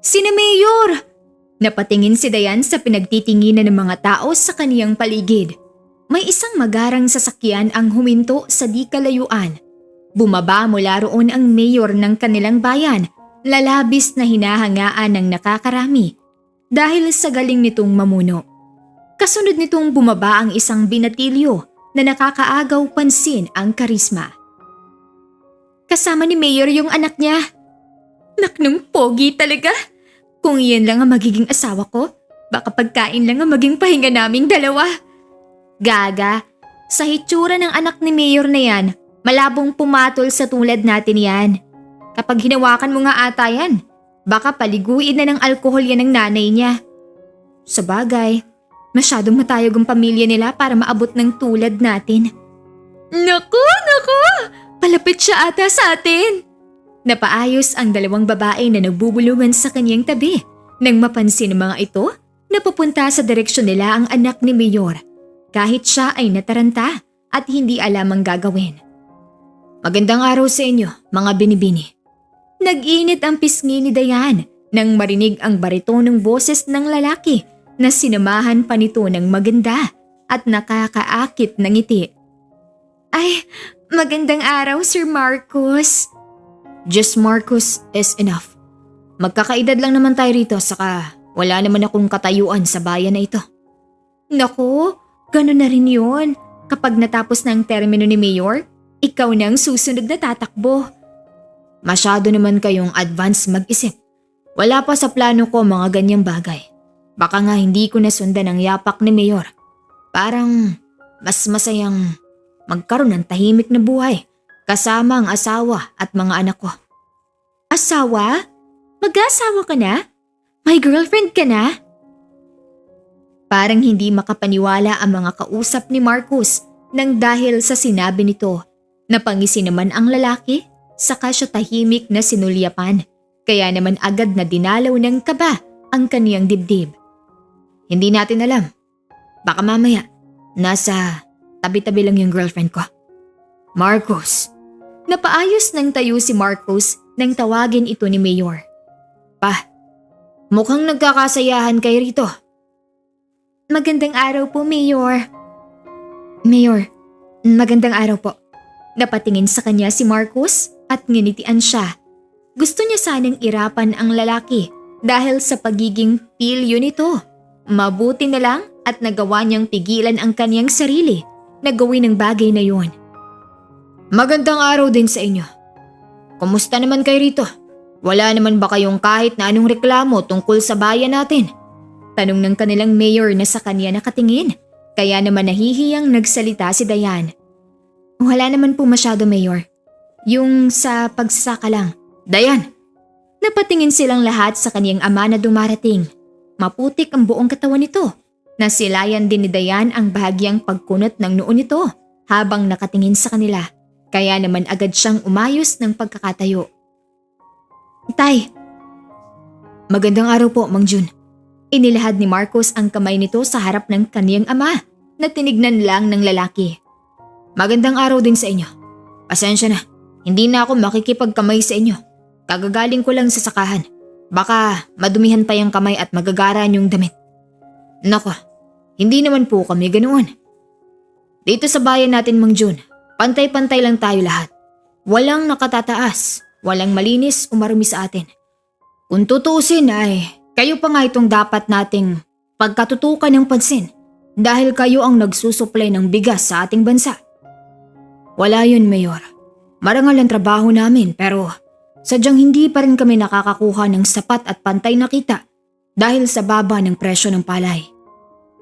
Sina Mayor! Napatingin si Dayan sa pinagtitinginan ng mga tao sa kaniyang paligid. May isang magarang sasakyan ang huminto sa di kalayuan. Bumaba mula roon ang mayor ng kanilang bayan, lalabis na hinahangaan ng nakakarami dahil sa galing nitong mamuno. Kasunod nitong bumaba ang isang binatilyo na nakakaagaw pansin ang karisma. Kasama ni Mayor yung anak niya. Naknung pogi talaga. Kung iyan lang ang magiging asawa ko, baka pagkain lang ang maging pahinga naming dalawa. Gaga, sa hitsura ng anak ni Mayor na yan, malabong pumatol sa tulad natin yan. Kapag hinawakan mo nga ata yan, baka paliguin na ng alkohol yan ng nanay niya. Sabagay, masyadong matayog ang pamilya nila para maabot ng tulad natin. Naku! Palapit siya ata sa atin! Napaayos ang dalawang babae na nagbubulungan sa kanyang tabi nang mapansin ng mga ito na papunta sa direksyon nila ang anak ni Mayor kahit siya ay nataranta at hindi alam ang gagawin. Magandang araw sa inyo, mga binibini. Nag-init ang pisngi ni Dayan nang marinig ang baritonong boses ng lalaki na sinamahan pa nito ng maganda at nakakaakit ng ngiti. Ay, magandang araw, Sir Marcos. Just Marcos is enough. Magkakaedad lang naman tayo rito saka wala naman akong katayuan sa bayan na ito. Naku, gano'n na rin yun. Kapag natapos na ang termino ni Mayor, ikaw na ang susunod na tatakbo. Masyado naman kayong advance mag-isip. Wala pa sa plano ko mga ganyang bagay. Baka nga hindi ko nasundan ang yapak ni Mayor. Parang mas masayang magkaroon ng tahimik na buhay kasama ang asawa at mga anak ko. Asawa? Mag-aasawa ka na? May girlfriend ka na? Parang hindi makapaniwala ang mga kausap ni Marcos nang dahil sa sinabi nito. Napangisi naman ang lalaki, saka siya tahimik na sinulyapan. Kaya naman agad na dinalaw ng kaba ang kaniyang dibdib. Hindi natin alam. Baka mamaya, nasa tabi-tabi lang yung girlfriend ko. Marcos. Napaayos ng tayo si Marcos nang tawagin ito ni Mayor. Pa, mukhang nagkakasayahan kayo rito. Magandang araw po, Mayor. Mayor, magandang araw po. Napatingin sa kanya si Marcos at nginitian siya. Gusto niya sanang irapan ang lalaki dahil sa pagiging pilyo nito. Mabuti na lang at nagawa niyang pigilan ang kaniyang sarili na gawin ang bagay na yun. Magandang araw din sa inyo. Kumusta naman kayo rito? Wala naman ba kayong kahit na anong reklamo tungkol sa bayan natin? Tanong ng kanilang mayor na sa kanya nakatingin. Kaya naman nahihiyang nagsalita si Dayan. Wala naman po masyado, Mayor. Yung sa pagsasaka lang. Dayan! Napatingin silang lahat sa kaniyang ama na dumarating. Maputik ang buong katawan nito. Nasilayan din ni Dayan ang bahagyang pagkunot ng noo nito habang nakatingin sa kanila. Kaya naman agad siyang umayos ng pagkakatayo. Tay! Magandang araw po, Mang Jun. Inilahad ni Marcos ang kamay nito sa harap ng kaniyang ama na tinignan lang ng lalaki. Magandang araw din sa inyo. Pasensya na, hindi na ako makikipagkamay sa inyo. Kagagaling ko lang sa sakahan. Baka madumihan pa yung kamay at magagaran yung damit. Nako, hindi naman po kami ganoon. Dito sa bayan natin, Mang Jun, pantay-pantay lang tayo lahat. Walang nakatataas, walang malinis o marumi sa atin. Kung tutuusin ay, kayo pa nga itong dapat nating pagkatutukan ng pansin dahil kayo ang nagsusuplay ng bigas sa ating bansa. Wala yun, Mayor. Marangal ang trabaho namin pero sadyang hindi pa rin kami nakakakuha ng sapat at pantay na kita dahil sa baba ng presyo ng palay.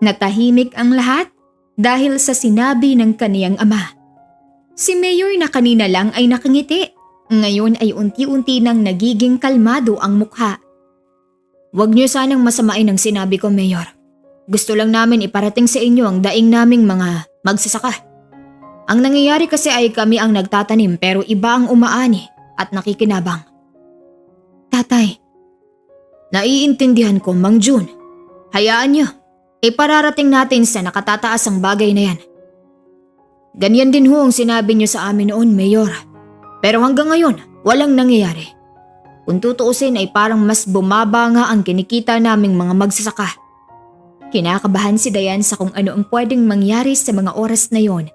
Natahimik ang lahat dahil sa sinabi ng kaniyang ama. Si Mayor na kanina lang ay nakangiti. Ngayon ay unti-unti nang nagiging kalmado ang mukha. Huwag niyo sanang masamain ang sinabi ko, Mayor. Gusto lang namin iparating sa inyo ang daing naming mga magsasaka. Ang nangyayari kasi ay kami ang nagtatanim pero iba ang umaani at nakikinabang. Tatay. Naiintindihan ko, Mang Jun. Hayaan niyo. Ipararating natin sa nakatataas ang bagay na yan. Ganyan din ho ang sinabi niyo sa amin noon, Mayor. Pero hanggang ngayon, walang nangyayari. Kung tutuusin ay parang mas bumaba nga ang kinikita naming mga magsasaka. Kinakabahan si Dayan sa kung ano ang pwedeng mangyari sa mga oras na yon.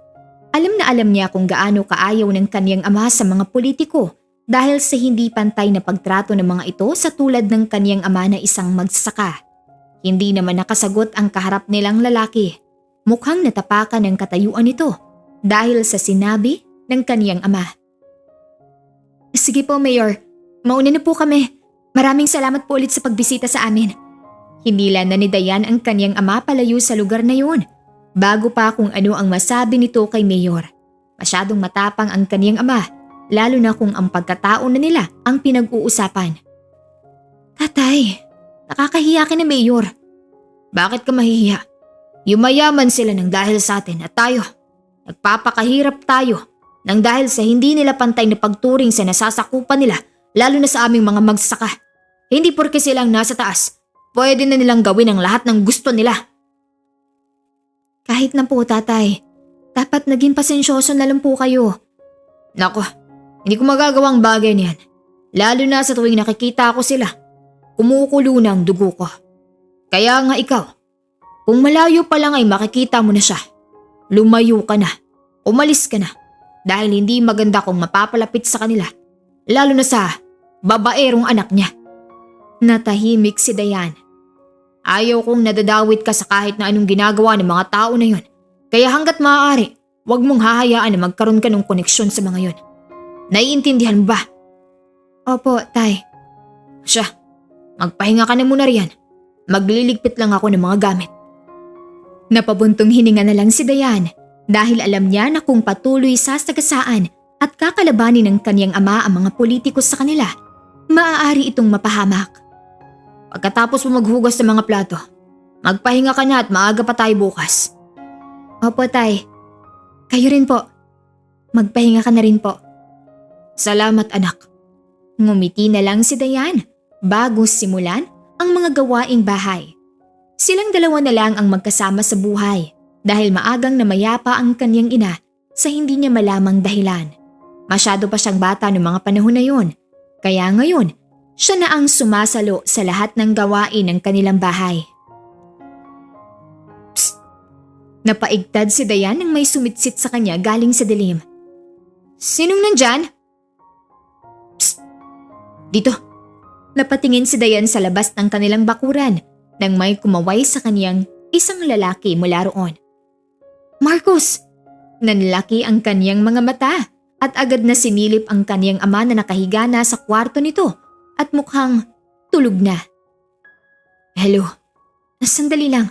Alam na alam niya kung gaano kaayaw ng kanyang ama sa mga politiko dahil sa hindi pantay na pagtrato ng mga ito sa tulad ng kanyang ama na isang magsasaka. Hindi naman nakasagot ang kaharap nilang lalaki. Mukhang natapakan ng katayuan nito dahil sa sinabi ng kanyang ama. Sige po, Mayor. Mauna na po kami. Maraming salamat po ulit sa pagbisita sa amin. Hinila na ni Dayan ang kanyang ama palayo sa lugar na yun. Bago pa kung ano ang masabi nito kay Mayor. Masyadong matapang ang kanyang ama, lalo na kung ang pagkatao na nila ang pinag-uusapan. Tatay, nakakahiya ka na, Mayor. Bakit ka mahihiya? Yumayaman sila ng dahil sa atin at tayo. Nagpapakahirap tayo nang dahil sa hindi nila pantay na pagturing sa nasasakupan nila, lalo na sa aming mga magsasaka. Hindi porke silang nasa taas, pwede na nilang gawin ang lahat ng gusto nila. Kahit na po, tatay. Dapat naging pasensyoso na lang po kayo. Nako, hindi ko magagawang bagay niyan. Lalo na sa tuwing nakikita ko sila. Kumukulo na ang dugo ko. Kaya nga ikaw, kung malayo pa lang ay makikita mo na siya. Lumayo ka na. Umalis ka na. Dahil hindi maganda kung mapapalapit sa kanila. Lalo na sa babaerong anak niya. Natahimik si Dayan. Ayaw kong nadadawit ka sa kahit na anong ginagawa ng mga tao na yon. Kaya hanggat maaari, huwag mong hahayaan na magkaroon ka ng koneksyon sa mga yon. Naiintindihan mo ba? Opo, tay. Siya, magpahinga ka na muna riyan. Magliligpit lang ako ng mga gamit. Napabuntong hininga na lang si Dayan dahil alam niya na kung patuloy sasagasaan at kakalabanin ng kanyang ama ang mga politiko sa kanila, maaari itong mapahamak. Pagkatapos mo maghugas ng mga plato, magpahinga ka na at maaga pa tayo bukas. Opo, tay. Kayo rin po. Magpahinga ka na rin po. Salamat, anak. Ngumiti na lang si Dayan bago simulan ang mga gawaing bahay. Silang dalawa na lang ang magkasama sa buhay dahil maagang namayapa ang kanyang ina sa hindi niya malamang dahilan. Masyado pa siyang bata noong mga panahon na yun. Kaya ngayon, siya na ang sumasalo sa lahat ng gawain ng kanilang bahay. Psst! Napaigtad si Dayan nang may sumitsit sa kanya galing sa dilim. Sinong nandyan? Psst! Dito! Napatingin si Dayan sa labas ng kanilang bakuran nang may kumaway sa kanyang isang lalaki mula roon. Marcos! Nanlaki ang kanyang mga mata at agad na sinilip ang kanyang ama na nakahiga na sa kwarto nito at mukhang tulog na. Hello. Sandali lang.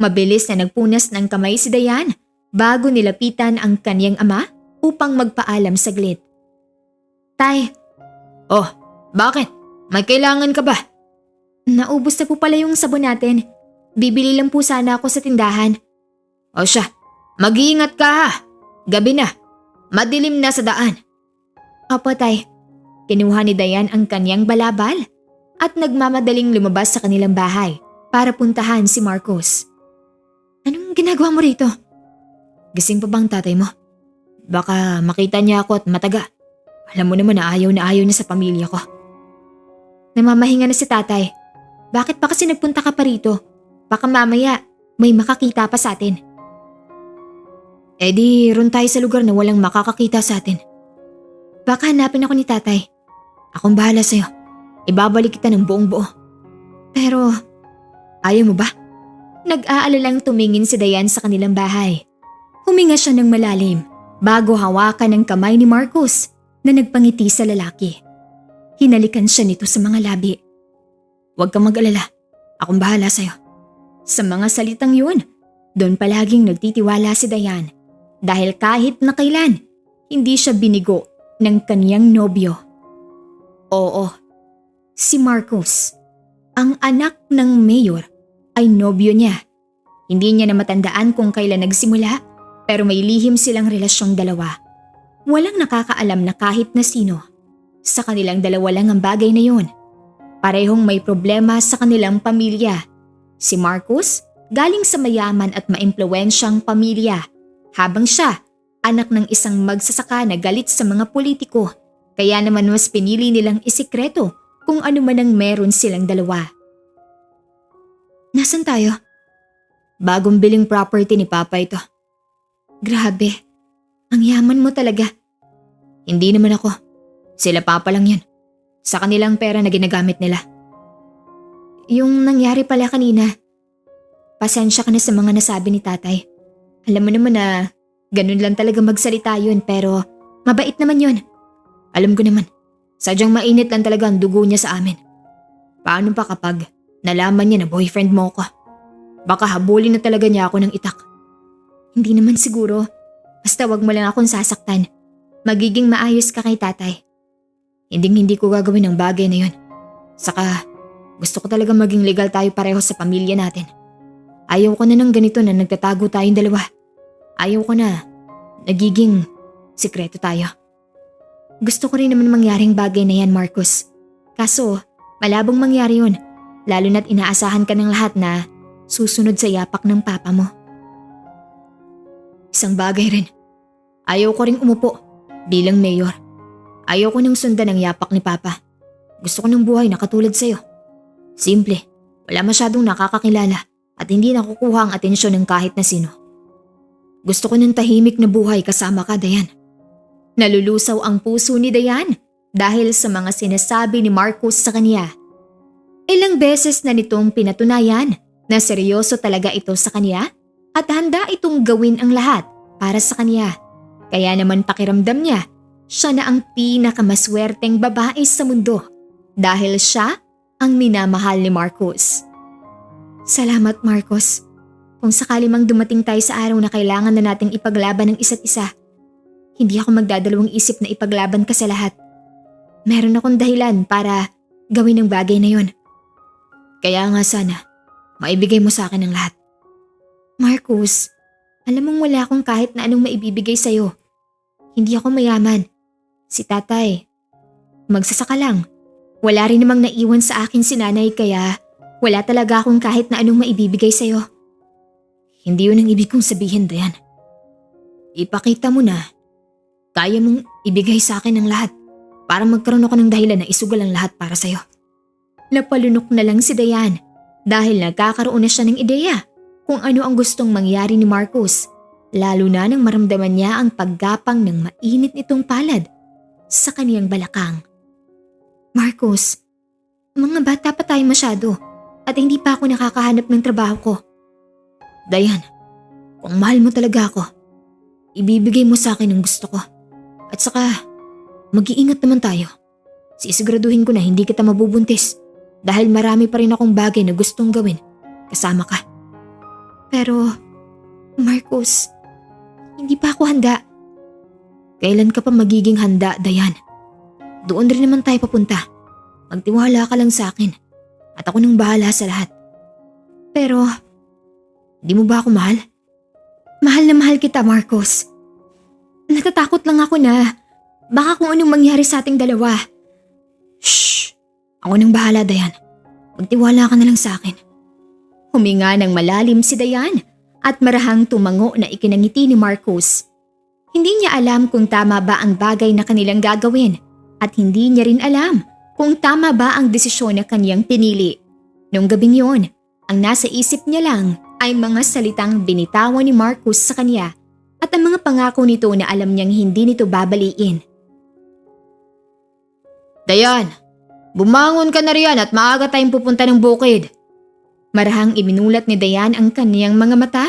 Mabilis na nagpunas ng kamay si Dayan bago nilapitan ang kanyang ama upang magpaalam saglit. Tay. Oh, bakit? May kailangan ka ba? Naubos na po pala yung sabon natin. Bibili lang po sana ako sa tindahan. O siya, mag-iingat ka ha. Gabi na. Madilim na sa daan. Opo, tay. Kinuha ni Dayan ang kanyang balabal at nagmamadaling lumabas sa kanilang bahay para puntahan si Marcos. Anong ginagawa mo rito? Gising pa bang tatay mo? Baka makita niya ako at mataga. Alam mo naman na ayaw niya sa pamilya ko. Namamahinga na si tatay. Bakit pa kasi nagpunta ka pa rito? Baka mamaya may makakita pa sa atin. Di ron tayo sa lugar na walang makakakita sa atin. Baka hanapin ako ni tatay. Akong bahala sa'yo. Ibabalik kita ng buong buo. Pero, ayaw mo ba? Nag-aalalang tumingin si Dayan sa kanilang bahay. Huminga siya ng malalim bago hawakan ng kamay ni Marcos na nagpangiti sa lalaki. Hinalikan siya nito sa mga labi. Huwag kang mag-alala. Akong bahala sa'yo. Sa mga salitang yun, doon palaging nagtitiwala si Dayan. Dahil kahit na kailan, hindi siya binigo ng kaniyang nobyo. Oo, si Marcos, ang anak ng mayor, ay nobyo niya. Hindi niya na matandaan kung kailan nagsimula, pero may lihim silang relasyong dalawa. Walang nakakaalam na kahit na sino. Sa kanilang dalawa lang ang bagay na yun. Parehong may problema sa kanilang pamilya. Si Marcos, galing sa mayaman at maimpluwensyang pamilya. Habang siya, anak ng isang magsasaka na galit sa mga politiko. Kaya naman mas pinili nilang isikreto kung ano man ang meron silang dalawa. Nasaan tayo? Bagong biling property ni Papa ito. Grabe, ang yaman mo talaga. Hindi naman ako. Sila Papa lang yan. Sa kanilang pera na ginagamit nila. Yung nangyari pala kanina, pasensya ka na sa mga nasabi ni Tatay. Alam mo naman na ganun lang talaga magsalita yun, pero mabait naman yun. Alam ko naman, sadyang mainit lang talaga ang dugo niya sa amin. Paano pa kapag nalaman niya na boyfriend mo ko? Baka habulin na talaga niya ako ng itak. Hindi naman siguro. Basta wag mo lang akong sasaktan. Magiging maayos ka kay Tatay. Hindi ko gagawin ang bagay na yun. Saka gusto ko talaga maging legal tayo pareho sa pamilya natin. Ayaw ko na ng ganito na nagtatago tayong dalawa. Ayaw ko na nagiging sikreto tayo. Gusto ko rin naman mangyaring bagay na yan, Marcos. Kaso malabong mangyari yun. Lalo na't inaasahan ka ng lahat na susunod sa yapak ng papa mo. Isang bagay rin. Ayaw ko ring umupo bilang mayor. Ayaw ko nang sundan ang yapak ni Papa. Gusto ko ng buhay na katulad sa'yo. Simple, wala masyadong nakakakilala at hindi nakukuha ang atensyon ng kahit na sino. Gusto ko ng tahimik na buhay kasama ka, Dayan. Nalulusaw ang puso ni Dayan dahil sa mga sinasabi ni Marcos sa kanya. Ilang beses na nitong pinatunayan na seryoso talaga ito sa kanya at handa itong gawin ang lahat para sa kanya. Kaya naman pakiramdam niya, siya na ang pinakamaswerteng babae sa mundo dahil siya ang minamahal ni Marcos. Salamat, Marcos. Kung sakali mang dumating tayo sa araw na kailangan na nating ipaglaban ng isa't isa, hindi ako magdadalawang isip na ipaglaban ka sa lahat. Meron akong dahilan para gawin ang bagay na yon. Kaya nga sana, maibigay mo sa akin ang lahat. Marcos, alam mong wala akong kahit na anong maibibigay sa'yo. Hindi ako mayaman. Si Tatay, magsasaka lang. Wala rin namang naiwan sa akin si Nanay kaya wala talaga akong kahit na anong maibibigay sa'yo. Hindi yun ang ibig kong sabihin, Dayan. Ipakita mo na kaya mong ibigay sa akin ang lahat para magkaroon ako ng dahilan na isugal ang lahat para sa'yo. Napalunok na lang si Dayan dahil nagkakaroon na siya ng ideya kung ano ang gustong mangyari ni Marcos, lalo na nang maramdaman niya ang paggapang ng mainit nitong palad sa kaniyang balakang. Marcos, mga bata pa tayo masyado at hindi pa ako nakakahanap ng trabaho ko. Dayan, kung mahal mo talaga ako, ibibigay mo sa akin ang gusto ko. At saka, mag-iingat naman tayo. Sisiguraduhin ko na hindi kita mabubuntis dahil marami pa rin akong bagay na gustong gawin kasama ka. Pero, Marcos, hindi pa ako handa. Kailan ka pa magiging handa, Dayan? Doon rin naman tayo papunta. Magtiwala ka lang sa akin at ako nang bahala sa lahat. Pero, di mo ba ako mahal? Mahal na mahal kita, Marcos. Natatakot lang ako na baka kung anong mangyari sa ating dalawa. Shh! Ako nang bahala, Dayan. Magtiwala ka na lang sa akin. Huminga ng malalim si Dayan at marahang tumango na ikinangiti ni Marcos. Hindi niya alam kung tama ba ang bagay na kanilang gagawin at hindi niya rin alam kung tama ba ang desisyon na kaniyang pinili. Noong gabing yon, ang nasa isip niya lang ay mga salitang binitawan ni Marcos sa kanya at ang mga pangako nito na alam niyang hindi nito babaliin. Dayan, bumangon ka na riyan at maaga tayong pupunta ng bukid. Marahang iminulat ni Dayan ang kaniyang mga mata.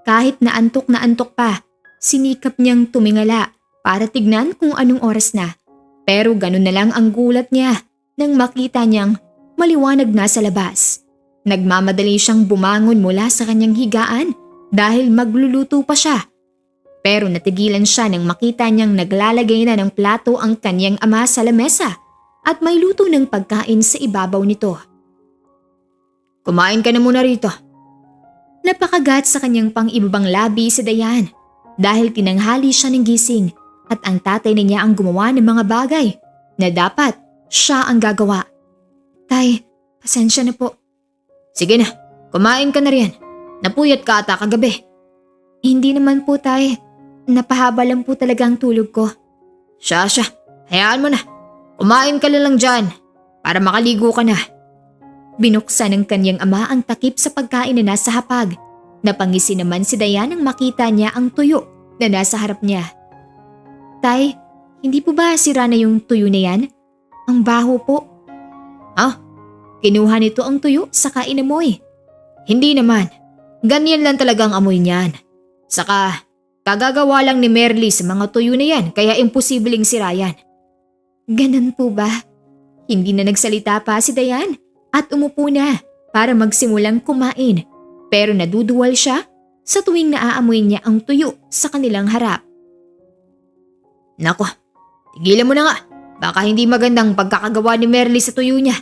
Kahit na antok pa, sinikap niyang tumingala para tignan kung anong oras na. Pero ganun na lang ang gulat niya nang makita niyang maliwanag na sa labas. Nagmamadali siyang bumangon mula sa kanyang higaan dahil magluluto pa siya. Pero natigilan siya nang makita niyang naglalagay na ng plato ang kanyang ama sa lamesa at may luto ng pagkain sa ibabaw nito. Kumain ka na muna rito. Napakagat sa kanyang pang-ibabang labi si Dayan dahil tinanghali siya ng gising at ang tatay na niya ang gumawa ng mga bagay na dapat siya ang gagawa. Tay, pasensya na po. Sige na, kumain ka na riyan. Napuyat ka ata kagabi. Hindi naman po, tay. Napahaba lang po talaga ang tulog ko. Siya, hayaan mo na. Kumain ka lang dyan. para makaligo ka na. Binuksan ng kanyang ama ang takip sa pagkain na nasa hapag. Napangisi naman si Dayan nang makita niya ang tuyo na nasa harap niya. Tay, hindi po ba sira na yung tuyo na yan? Ang baho po. Kinuha nito ang tuyo saka inamoy. Hindi naman. Ganyan lang talaga ang amoy niyan. Saka, kagagawa lang ni Merly sa mga tuyo na yan kaya imposibleng sira yan. Ganun po ba? Hindi na nagsalita pa si Dayan at umupo na para magsimulang kumain. Pero naduduwal siya sa tuwing naaamoy niya ang tuyo sa kanilang harap. Nako, tigilan mo na nga. Baka hindi magandang pagkakagawa ni Merly sa tuyo niya.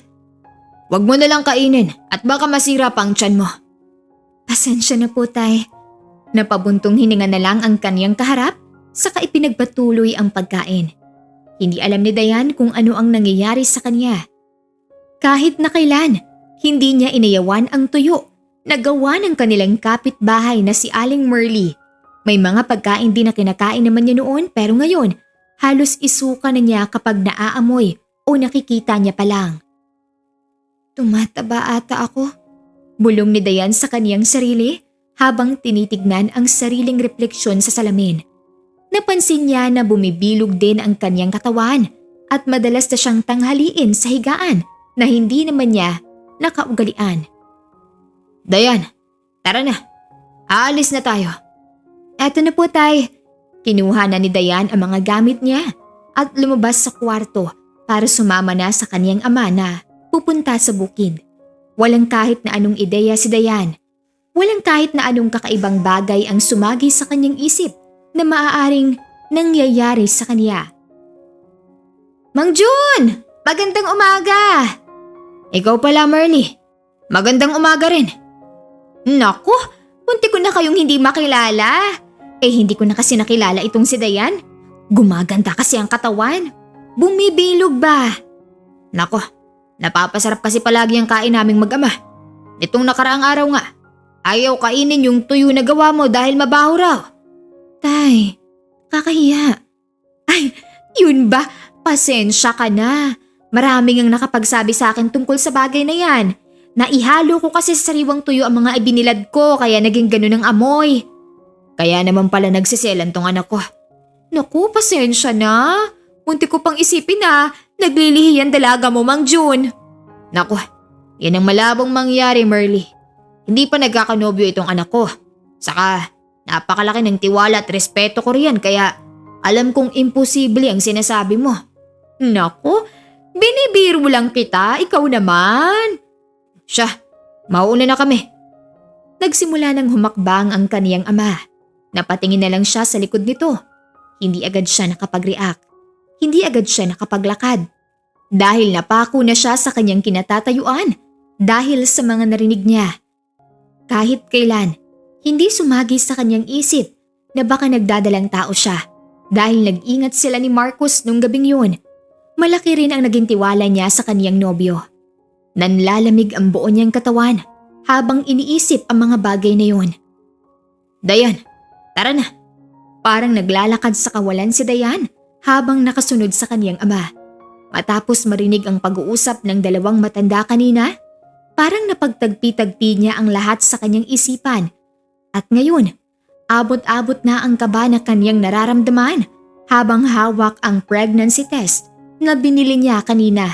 Huwag mo na lang kainin at baka masira pa ang tiyan mo. Pasensya na po, tay. Napabuntong hininga na lang ang kaniyang kaharap saka ipinagpatuloy ang pagkain. Hindi alam ni Dayan kung ano ang nangyayari sa kanya. Kahit na kailan, hindi niya inayawan ang tuyo na gawa ng kanilang kapitbahay na si Aling Merly. May mga pagkain din na kinakain naman niya noon pero ngayon halos isuka na niya kapag naaamoy o nakikita niya pa lang. Tumataba ata ako. Bulong ni Dayan sa kaniyang sarili habang tinitignan ang sariling refleksyon sa salamin. Napansin niya na bumibilog din ang kaniyang katawan at madalas na siyang tanghaliin sa higaan na hindi naman niya nakaugalian. Dayan, tara na. Aalis na tayo. Eto na po, tay. Kinuha na ni Dayan ang mga gamit niya at lumabas sa kwarto para sumama na sa kaniyang ama na pupunta sa bukid. Walang kahit na anong ideya si Dayan. Walang kahit na anong kakaibang bagay ang sumagi sa kanyang isip na maaaring nangyayari sa kanya. Mang June! Magandang umaga! Ikaw pala, Merly. Magandang umaga rin. Naku, munti ko na kayong hindi makilala. Hindi ko na kasi nakilala itong si Dayan. Gumaganda kasi ang katawan. Bumibilog ba? Naku, napapasarap kasi palagi ang kain naming mag-ama. Nitong nakaraang araw nga, ayaw kainin yung tuyo na gawa mo dahil mabaho raw. Tay, kakahiya. Ay, yun ba? Pasensya ka na. Maraming ang nakapagsabi sa akin tungkol sa bagay na yan. Naihalo ko kasi sa sariwang tuyo ang mga ibinilad ko kaya naging ganun ang amoy. Kaya naman pala nagsiselan tong anak ko. Naku, pasensya na. Munti ko pang isipin na naglilihi ang dalaga mo, Mang June. Naku, yan ang malabong mangyari, Merly. Hindi pa nagkakanobyo itong anak ko. Saka, napakalaki ng tiwala at respeto ko riyan kaya alam kong imposible ang sinasabi mo. Naku, binibiro lang kita, ikaw naman. Siya, mauuna na kami. Nagsimula ng humakbang ang kaniyang ama. Napatingin na lang siya sa likod nito. Hindi agad siya nakapag-react. Hindi agad siya nakapaglakad. Dahil napako na siya sa kanyang kinatatayuan dahil sa mga narinig niya. Kahit kailan, hindi sumagi sa kanyang isip na baka nagdadalang tao siya dahil nag-ingat sila ni Marcus nung gabing yun. Malaki rin ang naging tiwala niya sa kaniyang nobyo. Nanlalamig ang buo niyang katawan habang iniisip ang mga bagay na yun. Dayan, tara na. Parang naglalakad sa kawalan si Dayan habang nakasunod sa kaniyang ama. Matapos marinig ang pag-uusap ng dalawang matanda kanina, parang napagtagpi-tagpi niya ang lahat sa kanyang isipan. At ngayon, abot-abot na ang kaba na kaniyang nararamdaman habang hawak ang pregnancy test na binili niya kanina.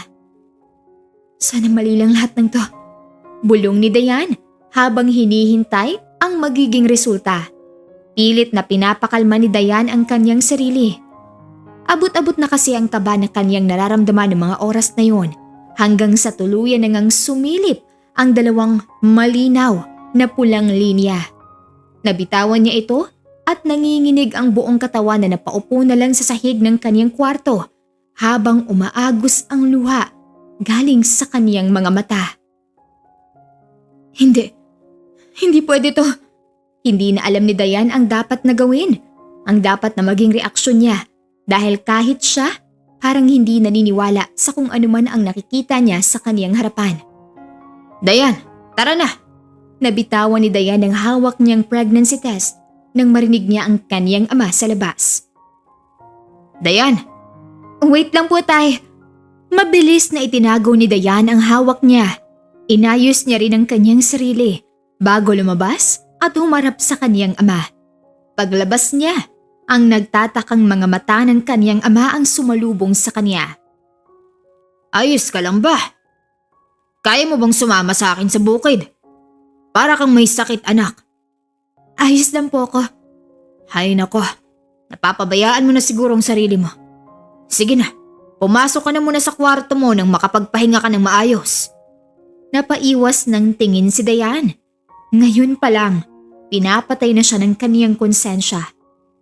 Sana mali lang lahat ng to. Bulong ni Dayan habang hinihintay ang magiging resulta. Pilit na pinapakalma ni Dayan ang kanyang sarili. Abot-abot na kasi ang kaba na kanyang nararamdaman ng mga oras na yon hanggang sa tuluyan na ngang sumilip ang dalawang malinaw na pulang linya. Nabitawan niya ito at nanginginig ang buong katawan na napaupo na lang sa sahig ng kanyang kwarto habang umaagos ang luha galing sa kaniyang mga mata. Hindi pwede to. Hindi na alam ni Dayan ang dapat na gawin, ang dapat na maging reaksyon niya. Dahil kahit siya, parang hindi naniniwala sa kung ano man ang nakikita niya sa kaniyang harapan. Dayan, tara na! Nabitawan ni Dayan ang hawak niyang pregnancy test nang marinig niya ang kaniyang ama sa labas. Dayan! Wait lang po tay. Mabilis na itinago ni Dayan ang hawak niya. Inayos niya rin ang kanyang sarili bago lumabas at humarap sa kanyang ama. Paglabas niya, ang nagtatakang mga mata ng kanyang ama ang sumalubong sa kanya. Ayos ka lang ba? Kaya mo bang sumama sa akin sa bukid? Para kang may sakit, anak. Ayos lang po ako. Hay nako, napapabayaan mo na siguro ang sarili mo. Sige na, pumasok ka na muna sa kwarto mo nang makapagpahinga ka ng maayos. Napaiwas ng tingin si Dayan. Ngayon pa lang, pinapatay na siya ng kaniyang konsensya.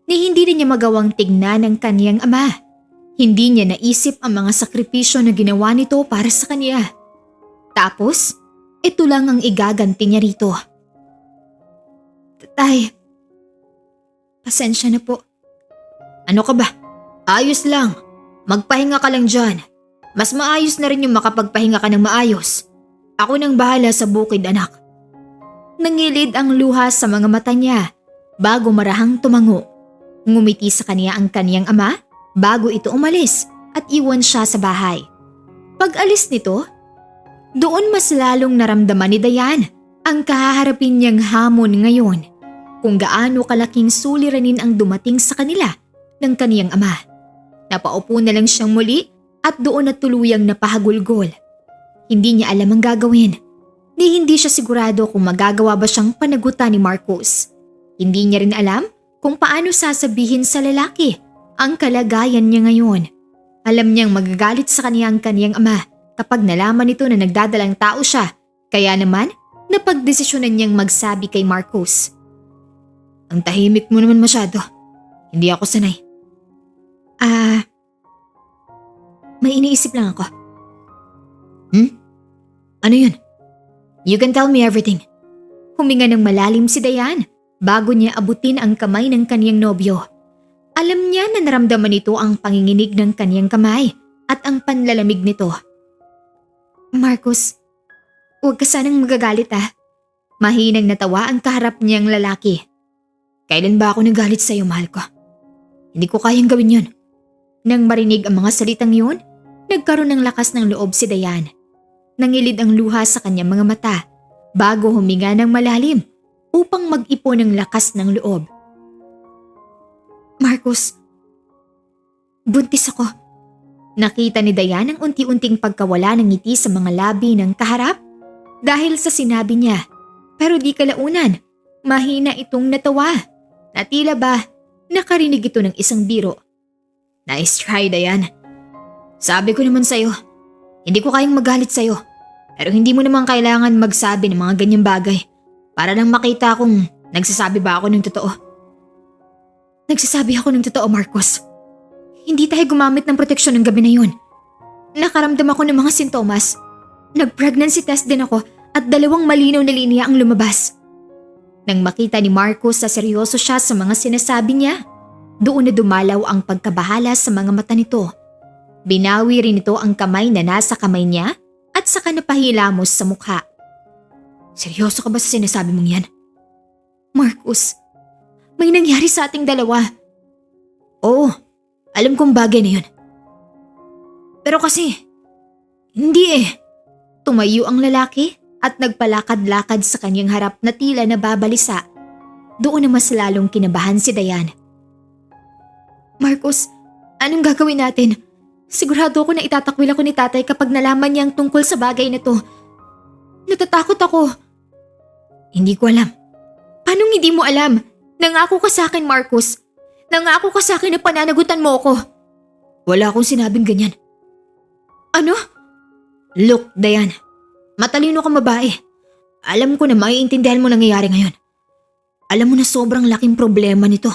Ni hindi na niya magawang tignan ng kaniyang ama. Hindi niya naisip ang mga sakripisyo na ginawa nito para sa kaniya. Tapos, ito lang ang igaganti niya rito. Tay, pasensya na po. Ano ka ba? Ayos lang. Magpahinga ka lang dyan. Mas maayos na rin yung makapagpahinga ka ng maayos. Ako nang bahala sa bukid, anak. Nangilid ang luha sa mga mata niya bago marahang tumango. Ngumiti sa kaniya ang kaniyang ama bago ito umalis at iwan siya sa bahay. Pag-alis nito, doon mas lalong naramdaman ni Dayan ang kahaharapin niyang hamon ngayon kung gaano kalaking suliranin ang dumating sa kanila ng kaniyang ama. Napaupo na lang siyang muli at doon na tuluyang napahagulgol. Hindi niya alam ang gagawin. Hindi siya sigurado kung magagawa ba siyang panagutan ni Marcos. Hindi niya rin alam kung paano sasabihin sa lalaki ang kalagayan niya ngayon. Alam niyang magagalit sa kaniyang ama kapag nalaman nito na nagdadalang tao siya. Kaya naman, napagdesisyonan niyang magsabi kay Marcos. Ang tahimik mo naman masyado. Hindi ako sanay. May iniisip lang ako. Ano yun? You can tell me everything. Huminga ng malalim si Dayan bago niya abutin ang kamay ng kaniyang nobyo. Alam niya na naramdaman nito ang panginginig ng kaniyang kamay at ang panlalamig nito. Marcos, huwag ka sanang magagalit Mahinang natawa ang kaharap niyang lalaki. Kailan ba ako nagalit sa iyo, mahal ko? Hindi ko kayang gawin yun. Nang marinig ang mga salitang yun, nagkaroon ng lakas ng loob si Dayan. Nangilid ang luha sa kanyang mga mata bago huminga ng malalim upang mag-ipon ng lakas ng loob. Marcos, buntis ako. Nakita ni Dayan ang unti-unting pagkawala ng ngiti sa mga labi ng kaharap dahil sa sinabi niya. Pero di kalaunan, mahina itong natawa na tila ba nakarinig ito ng isang biro. Nice try, Dayan. Sabi ko naman sa'yo, hindi ko kayang magalit sa'yo. Pero hindi mo naman kailangan magsabi ng mga ganyang bagay para lang makita kung nagsasabi ba ako ng totoo. Nagsasabi ako ng totoo, Marcos. Hindi tayo gumamit ng proteksyon ng gabi na yun. Nakaramdam ako ng mga sintomas. Nag-pregnancy test din ako at 2 malinaw na linya ang lumabas. Nang makita ni Marcos na seryoso siya sa mga sinasabi niya, doon na dumalaw ang pagkabahala sa mga mata nito. Binawi rin ito ang kamay na nasa kamay niya at saka napahilamos sa mukha. Seryoso ka ba sa sinasabi mong yan? Marcos, may nangyari sa ating dalawa. Oo, alam kong bagay na yun. Pero kasi, hindi Tumayo ang lalaki at nagpalakad-lakad sa kanyang harap na tila nababalisa. Doon na mas lalong kinabahan si Dayan. Marcos, anong gagawin natin? Sigurado ako na itatakwil ako ni tatay kapag nalaman niya ang tungkol sa bagay na to. Natatakot ako. Hindi ko alam. Anong hindi mo alam? Nangako ka sa akin, Marcos. Nangako ka sa akin na pananagutan mo ako. Wala akong sinabing ganyan. Ano? Look, Dayan. Matalino kang babae. Alam ko na maiintindihan mo nangyayari ngayon. Alam mo na sobrang laking problema nito.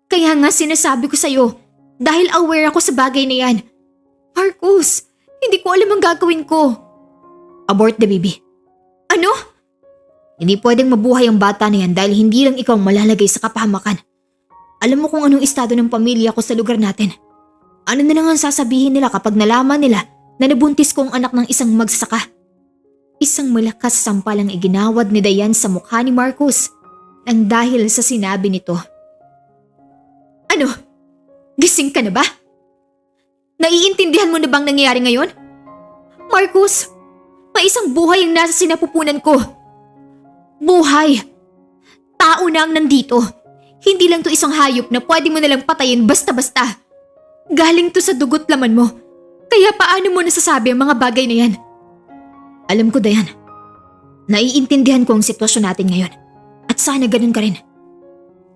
Kaya nga sinasabi ko sa'yo, dahil aware ako sa bagay na yan. Marcos, hindi ko alam ang gagawin ko. Abort the baby. Ano? Hindi pwedeng mabuhay ang bata na yan dahil hindi lang ikaw malalagay sa kapahamakan. Alam mo kung anong estado ng pamilya ko sa lugar natin. Ano na lang ang sasabihin nila kapag nalaman nila na nabuntis ko ang anak ng isang magsasaka? Isang malakas sampal ang iginawad ni Dayan sa mukha ni Marcos nang dahil sa sinabi nito. Ano? Gising ka na ba? Naiintindihan mo na bang nangyayari ngayon? Marcus, may isang buhay ang nasa sinapupunan ko. Buhay. Tao na ang nandito. Hindi lang to isang hayop na pwede mo nalang patayin basta-basta. Galing to sa dugot laman mo. Kaya paano mo nasasabi ang mga bagay na yan? Alam ko, Dayan. Naiintindihan ko ang sitwasyon natin ngayon. At sana ganun ka rin.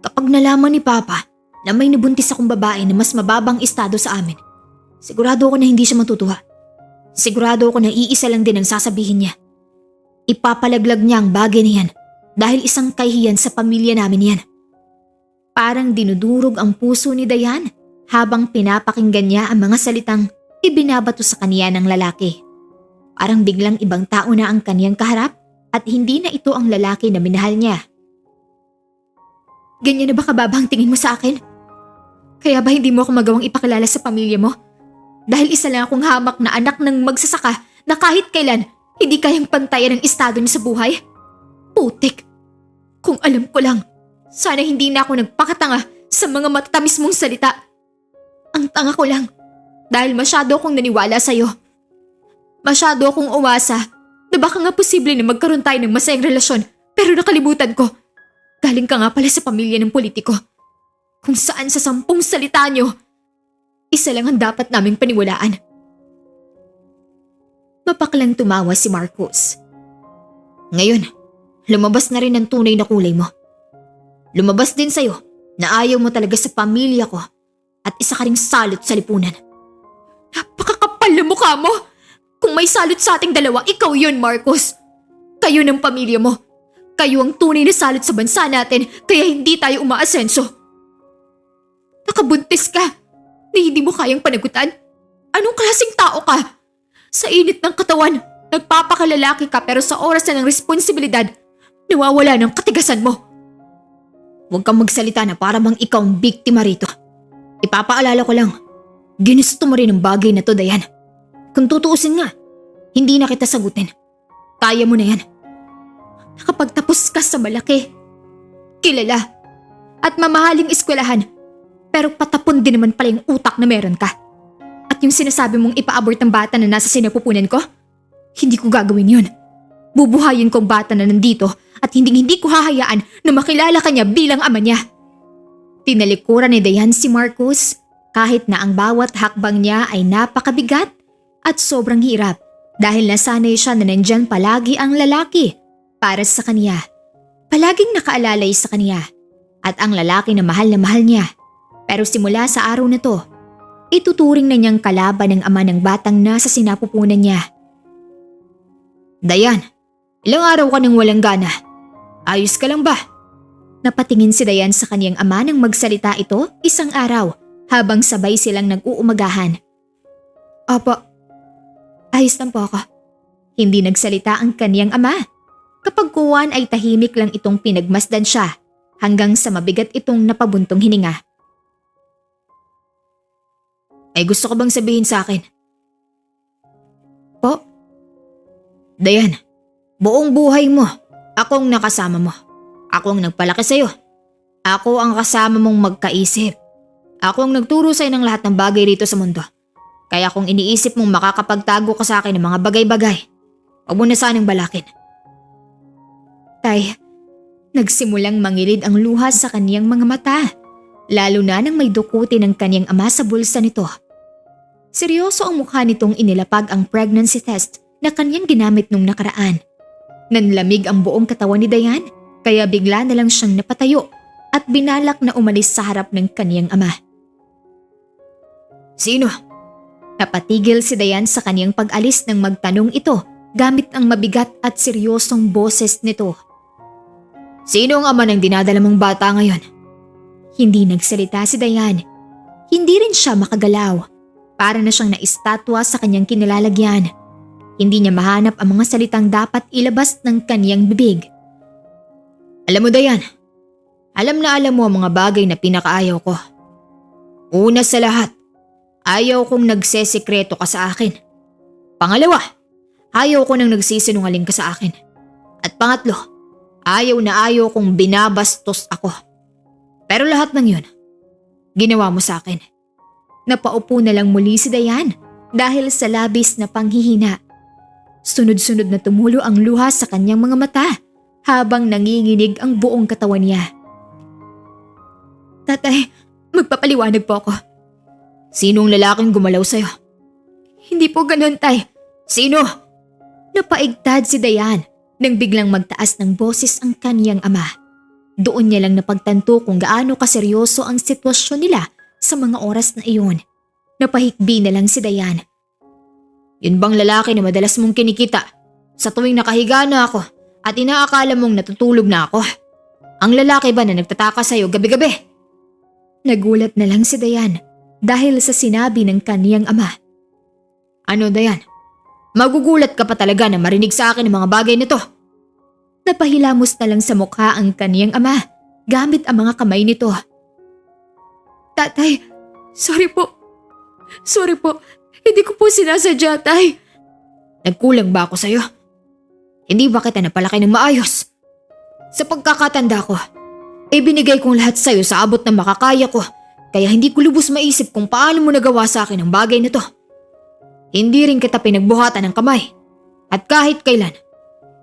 Kapag nalaman ni Papa na may nabuntis akong babae na mas mababang estado sa amin, sigurado ako na hindi siya matutuwa. Sigurado ako na iisa lang din ang sasabihin niya. Ipapalaglag niya ang bagay na yan dahil isang kahihiyan sa pamilya namin yan. Parang dinudurog ang puso ni Dayan habang pinapakinggan niya ang mga salitang ibinabato sa kaniya ng lalaki. Parang biglang ibang tao na ang kaniyang kaharap at hindi na ito ang lalaki na minahal niya. Ganyan na ba kababang tingin mo sa akin? Kaya ba hindi mo ako magawang ipakilala sa pamilya mo? Dahil isa lang akong hamak na anak ng magsasaka na kahit kailan hindi kayang pantayan ang estado niya sa buhay? Putik! Kung alam ko lang, sana hindi na ako nagpakatanga sa mga matatamis mong salita. Ang tanga ko lang dahil masyado akong naniwala sa'yo. Masyado akong umasa na baka nga posible na magkaroon tayo ng masayang relasyon pero nakalimutan ko. Galing ka nga pala sa pamilya ng politiko. Kung saan sa 10 salita nyo, isa lang ang dapat naming paniwalaan. Mapaklang tumawa si Marcus. Ngayon, lumabas na rin ang tunay na kulay mo. Lumabas din sa'yo na ayaw mo talaga sa pamilya ko at isa ka ring salot sa lipunan. Napakakapal na mukha mo! Kung may salot sa ating dalawa, ikaw yun, Marcus. Kayo ng pamilya mo. Kayo ang tunay na salot sa bansa natin kaya hindi tayo umaasenso. Nakabuntis ka na hindi mo kayang panagutan? Anong klaseng tao ka? Sa init ng katawan, nagpapakalalaki ka pero sa oras na ng responsibilidad, nawawala ng katigasan mo. Huwag kang magsalita na para bang ikaw ang biktima rito. Ipapaalala ko lang, ginusto mo rin ang bagay na to, Dayan. Kung tutuusin nga, hindi na kita sagutin. Kaya mo na yan. Nakapagtapos ka sa malaki, kilala, at mamahaling eskwelahan, pero patapon din naman pala yung utak na meron ka. At yung sinasabi mong ipa-abort ang bata na nasa sinapupunan ko, hindi ko gagawin yun. Bubuhayin ko ang bata na nandito at hindi ko hahayaan na makilala ka niya bilang ama niya. Tinalikuran ni Dayan si Marcus kahit na ang bawat hakbang niya ay napakabigat at sobrang hirap dahil nasanay siya na nandyan palagi ang lalaki para sa kaniya. Palaging nakaalalay sa kaniya at ang lalaki na mahal niya. Pero simula sa araw na to, ituturing na niyang kalaban ng ama ng batang nasa sinapupunan niya. Dayan, ilang araw ka nang walang gana. Ayos ka lang ba? Napatingin si Dayan sa kaniyang ama nang magsalita ito isang araw habang sabay silang nag-uumagahan. Opo. Ayos lang po ako. Hindi nagsalita ang kaniyang ama. Kapag kuwan ay tahimik lang itong pinagmasdan siya hanggang sa mabigat itong napabuntong hininga. Ay gusto ko bang sabihin sa akin? Po? Dayan, buong buhay mo, ako ang nakasama mo. Ako ang nagpalaki sa'yo. Ako ang kasama mong magkaisip. Ako ang nagturo sa'yo ng lahat ng bagay rito sa mundo. Kaya kung iniisip mong makakapagtago ka sa akin ng mga bagay-bagay, huwag mo na sanang balakin. Tay, nagsimulang mangilid ang luha sa kaniyang mga mata, lalo na nang may dukutin ng kaniyang ama sa bulsa nito. Seryoso ang mukha nitong inilapag ang pregnancy test na kaniyang ginamit nung nakaraan. Nanlamig ang buong katawan ni Dayan, kaya bigla na lang siyang napatayo at binalak na umalis sa harap ng kaniyang ama. Sino? Napatigil si Dayan sa kaniyang pag-alis nang magtanong ito gamit ang mabigat at seryosong boses nito. Sino ang ama ng dinadala mong bata ngayon? Hindi nagsalita si Dayan. Hindi rin siya makagalaw. Para na siyang naistatwa sa kanyang kinilalagyan. Hindi niya mahanap ang mga salitang dapat ilabas ng kaniyang bibig. Alam mo, Dayan, alam mo ang mga bagay na pinakaayaw ko. Una sa lahat, ayaw kong nagsesekreto ka sa akin. Pangalawa, ayaw ko nang nagsisinungaling ka sa akin. At pangatlo, ayaw kong binabastos ako. Pero lahat ng yun, ginawa mo sa akin. Napaupo na lang muli si Dayan dahil sa labis na panghihina. Sunod-sunod na tumulo ang luha sa kanyang mga mata habang nanginginig ang buong katawan niya. Tatay, magpapaliwanag po ako. Sinong lalaking gumalaw sa'yo? Hindi po ganun, tay. Sino? Napaigtad si Dayan nang biglang magtaas ng boses ang kaniyang ama. Doon niya lang napagtanto kung gaano kaseryoso ang sitwasyon nila sa mga oras na iyon. Napahikbi na lang si Dayan. Yun bang lalaki na madalas mong kinikita sa tuwing nakahiga na ako at inaakala mong natutulog na ako? Ang lalaki ba na nagtataka sa'yo gabi-gabi? Nagulat na lang si Dayan dahil sa sinabi ng kaniyang ama. Ano, Dayan? Magugulat ka pa talaga na marinig sa akin ang mga bagay nito. Napahilamos na lang sa mukha ang kaniyang ama gamit ang mga kamay nito. Tatay, sorry po. Sorry po, hindi ko po sinasadya, tay. Nagkulang ba ako sa'yo? Hindi ba kita napalaki ng maayos? Sa pagkakatanda ko, binigay kong lahat sa'yo sa abot ng makakaya ko, kaya hindi ko lubos maisip kung paano mo nagawa sa akin ang bagay na to. Hindi rin kita pinagbuhatan ng kamay, at kahit kailan,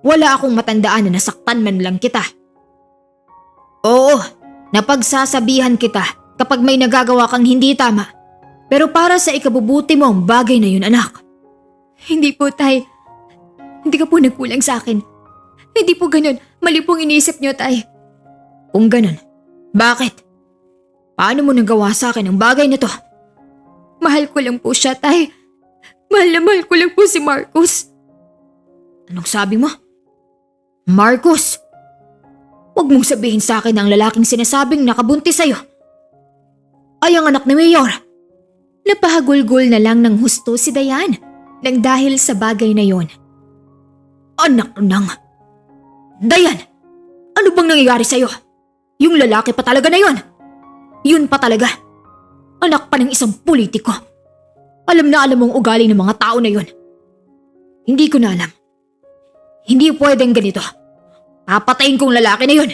wala akong matandaan na nasaktan man lang kita. Oo, napagsasabihan kita kapag may nagagawa kang hindi tama, pero para sa ikabubuti mo ang bagay na yun, anak. Hindi po, tay. Hindi ka po nagkulang sa akin. Hindi po ganun. Mali pong iniisip niyo, tay. Kung ganun, bakit? Paano mo nagawa sa akin ang bagay na to? Mahal ko lang po siya, tay. Mahal na mahal ko lang po si Marcus. Anong sabi mo? Marcus? Huwag mong sabihin sa akin ang lalaking sinasabing nakabuntis sa'yo ay ang anak ni Mayor. Napahagulgol na lang ng husto si Dayan nang dahil sa bagay na yon. Anak ng... Dayan! Ano bang nangyayari sa'yo? Yung lalaki pa talaga na yon. Yun pa talaga. Anak pa ng isang politiko. Alam na alam mong ugali ng mga tao na yon. Hindi ko na alam. Hindi pwedeng ganito. Papatayin kong lalaki na yon.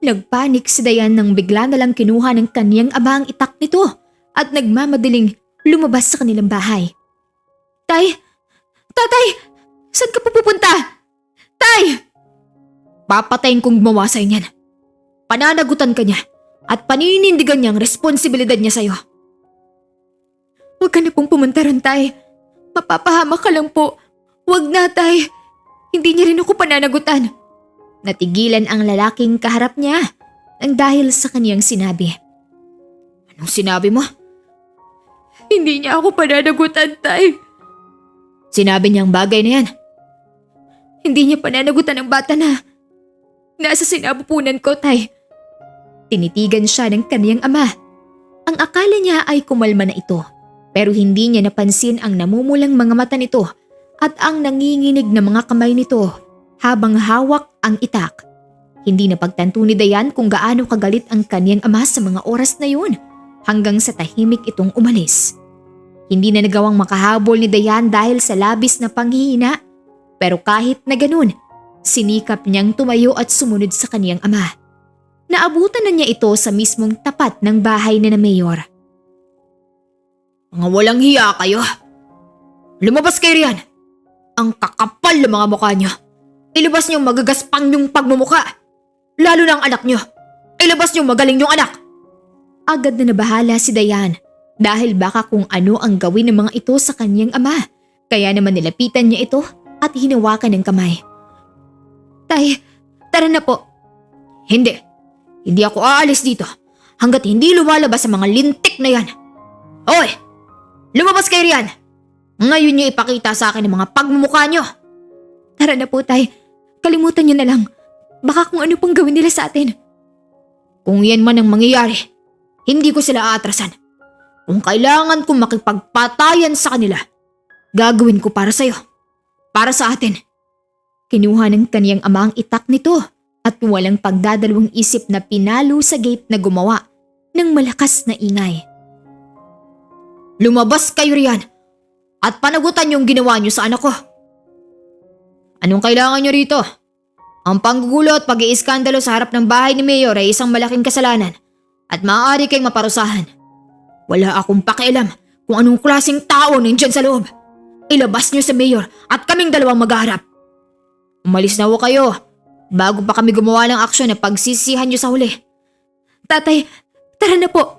Nagpanik si Dayan nang bigla na lang kinuha ng kaniyang ama ang itak nito at nagmamadaling lumabas sa kanilang bahay. Tay! Tatay! Saan ka pupunta? Tay! Papatayin kong gumawa sa'yo niyan. Pananagutan ka niya at paninindigan niya ang responsibilidad niya sa'yo. Huwag ka na pong pumunta ron, tay. Mapapahamak ka lang po. Huwag na, tay. Hindi niya rin ako pananagutan. Natigilan ang lalaking kaharap niya nang dahil sa kaniyang sinabi. Anong sinabi mo? Hindi niya ako pananagutan, tay. Sinabi niyang bagay na yan. Hindi niya pananagutan ang bata na nasa sinapupunan ko, tay. Tinitigan siya ng kaniyang ama. Ang akala niya ay kumalma na ito, pero hindi niya napansin ang namumulang mga mata nito at ang nanginginig na mga kamay nito habang hawak ang itak. Hindi napagtanto ni Dayan kung gaano kagalit ang kaniyang ama sa mga oras na yun hanggang sa tahimik itong umalis. Hindi na nagawang makahabol ni Dayan dahil sa labis na panghihina, pero kahit na ganun, sinikap niyang tumayo at sumunod sa kaniyang ama. Naabutan na niya ito sa mismong tapat ng bahay na Mayor. Mga walang hiya kayo. Lumabas kayo riyan. Ang kakapal ng mga mukha niyo. Ilabas niyo magagaspang yung pagmumukha. Lalo na ang anak niyo. Ilabas niyo magaling yung anak. Agad na nabahala si Dayan dahil baka kung ano ang gawin ng mga ito sa kanyang ama. Kaya naman nilapitan niya ito at hinawakan ng kamay. Tay, tara na po. Hindi. Hindi ako aalis dito hanggat hindi lumalabas sa mga lintik na yan. Hoy! Lumabas kayo riyan! Ngayon niyo ipakita sa akin ang mga pagmumukha niyo. Tara na po, tay. Kalimutan niyo na lang. Baka kung ano pang gawin nila sa atin. Kung yan man ang mangyayari, hindi ko sila aatrasan. Kung kailangan kong makipagpatayan sa kanila, gagawin ko para sa'yo. Para sa atin. Kinuha ng kaniyang ama ang itak nito at walang pagdadalawang isip na pinalo sa gate na gumawa ng malakas na ingay. Lumabas kayo riyan at panagutan yung ginawa niyo sa anak ko. Anong kailangan niyo rito? Ang panggugulo at pag-iiskandalo sa harap ng bahay ni Mayor ay isang malaking kasalanan at maaari kayong maparusahan. Wala akong pakialam kung anong klaseng tao nandyan sa loob. Ilabas niyo si Mayor at kaming dalawang maghaharap. Umalis na ho kayo bago pa kami gumawa ng aksyon na pagsisihan niyo sa huli. Tatay, tara na po.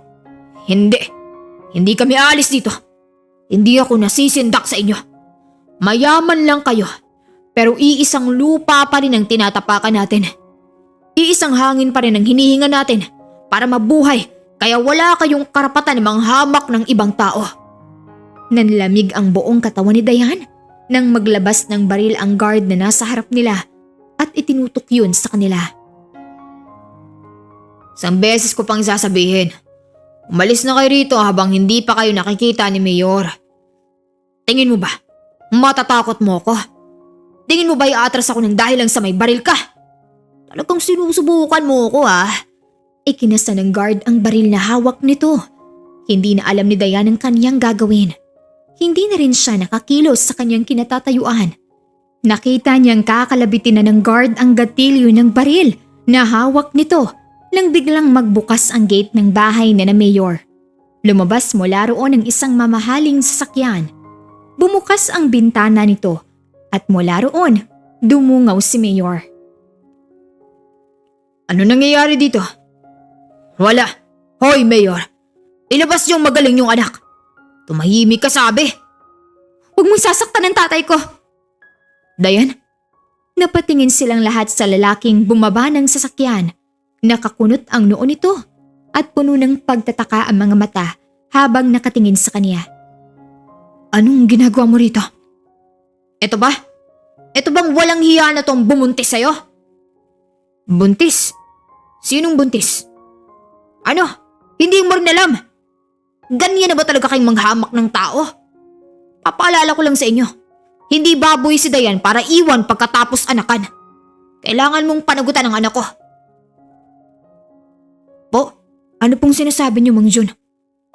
Hindi. Hindi kami aalis dito. Hindi ako nasisindak sa inyo. Mayaman lang kayo, pero iisang lupa pa rin ang tinatapakan natin. Iisang hangin pa rin ang hinihinga natin para mabuhay, kaya wala kayong karapatan na manghamak ng ibang tao. Nanlamig ang buong katawan ni Dayan nang maglabas ng baril ang guard na nasa harap nila at itinutok yun sa kanila. Isang beses ko pang sasabihin, umalis na kayo rito habang hindi pa kayo nakikita ni Mayor. Tingin mo ba? Matatakot mo ako? Tingin mo ba iatras ako ng dahil lang sa may baril ka? Talagang sinusubukan mo ako ah. Ikinasa ng guard ang baril na hawak nito. Hindi na alam ni Dayan ang kanyang gagawin. Hindi na rin siya nakakilos sa kanyang kinatatayuan. Nakita niyang kakalabitin na ng guard ang gatilyo ng baril na hawak nito nang biglang magbukas ang gate ng bahay na Mayor. Lumabas mula roon ang isang mamahaling sasakyan. Bumukas ang bintana nito at mula roon, dumungaw si Mayor. Ano nangyayari dito? Wala. Hoy, Mayor. Ilabas yung magaling yung anak. Tumahimik ka sabi. Huwag mong sasaktan ang tatay ko. Dayan? Napatingin silang lahat sa lalaking bumaba ng sasakyan. Nakakunot ang noo nito at puno ng pagtataka ang mga mata habang nakatingin sa kanya. Anong ginagawa mo rito? Ito ba? Ito bang walang hiya na tong bumuntis sa'yo? Buntis? Sinong buntis? Ano? Hindi mo rin alam? Ganyan na ba talaga kayong manghamak ng tao? Papaalala ko lang sa inyo, hindi baboy si Dayan para iwan pagkatapos anakan. Kailangan mong panagutan ang anak ko. Po, ano pong sinasabi niyo, Mang Jun?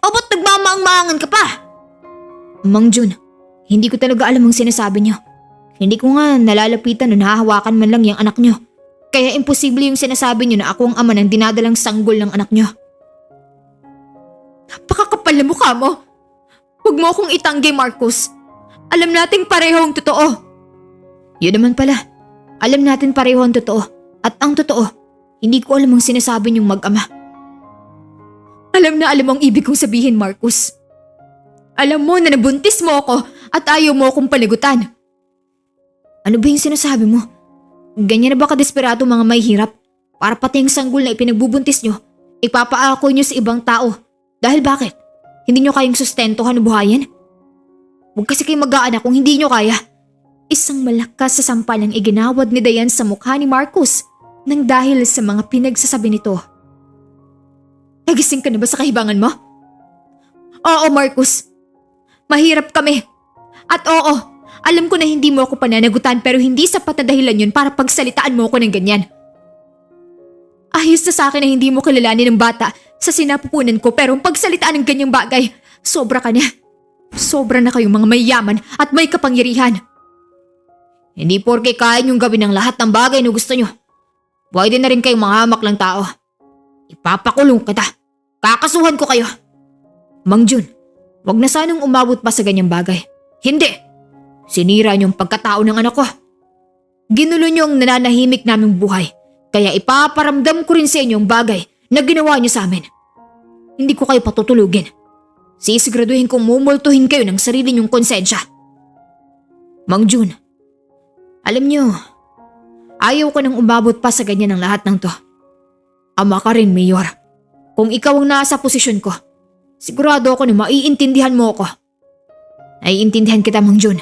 O ba't nagmamaang-maangan ka pa? Mang Jun, hindi ko talaga alam ang sinasabi niyo. Hindi ko nga nalalapitan o nahahawakan man lang yung anak niyo. Kaya imposible yung sinasabi niyo na ako ang ama ng dinadalang sanggol ng anak niyo. Napakakapal na mukha mo. Huwag mo akong itanggi, Marcus. Alam nating pareho ang totoo. Yun naman pala. Alam natin pareho ang totoo. At ang totoo, hindi ko alam ang sinasabi niyong mag-ama. Alam na alam ang ibig kong sabihin, Marcus. Alam mo na nabuntis mo ako at ayaw mo akong panagutan. Ano ba yung sinasabi mo? Ganyan na ba kadesperado mga may hirap? Para pati yung sanggol na ipinagbubuntis nyo, ipapaako nyo sa ibang tao. Dahil bakit? Hindi nyo kayang sustentuhan o buhayin? Huwag kasi kayo mag-aanak kung hindi nyo kaya. Isang malakas sa sampal ang iginawad ni Dayan sa mukha ni Marcus nang dahil sa mga pinagsasabi nito. Nagising ka na ba sa kahibangan mo? Oo, Marcus. Mahirap kami. At oo, alam ko na hindi mo ako pananagutan pero hindi sapat na dahilan yun para pagsalitaan mo ako ng ganyan. Ayos na sa akin na hindi mo kilalanin ng bata sa sinapupunan ko pero ang pagsalitaan ng ganyang bagay, sobra ka na. Sobra na kayong mga mayaman at may kapangyarihan. Hindi porke kaya niyong gawin ang lahat ng bagay na gusto niyo. Pwede na rin kayong manghamak ng tao. Ipapakulong kita. Kakasuhan ko kayo. Mang Jun, wag na sanang umabot pa sa ganyang bagay. Hindi. Sinira niyo ang pagkatao ng anak ko. Ginulo niyo ang nananahimik naming buhay. Kaya ipaparamdam ko rin sa inyo ang bagay na ginawa niyo sa amin. Hindi ko kayo patutulugin. Sisiguraduhin kong mumultuhin kayo ng sarili niyong konsensya. Mang Jun, alam niyo, ayaw ko nang umabot pa sa ganyan ang lahat ng to. Ama ka rin, Mayor. Kung ikaw ang nasa posisyon ko, sigurado ako na maiintindihan mo ako. Naiintindihan kita, Mang Jun.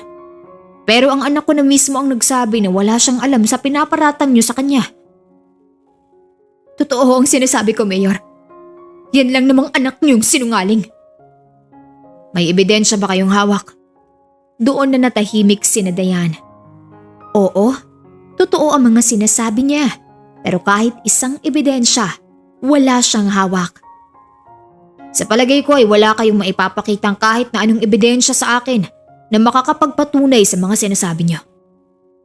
Pero ang anak ko na mismo ang nagsabi na wala siyang alam sa pinaparatang niyo sa kanya. Totoo ang sinasabi ko, Mayor. Yan lang namang anak niyong sinungaling. May ebidensya ba kayong hawak? Doon na natahimik si Dayan. Oo, totoo ang mga sinasabi niya. Pero kahit isang ebidensya, wala siyang hawak. Sa palagay ko ay wala kayong maipapakitang kahit na anong ebidensya sa akin na makakapagpatunay sa mga sinasabi niyo.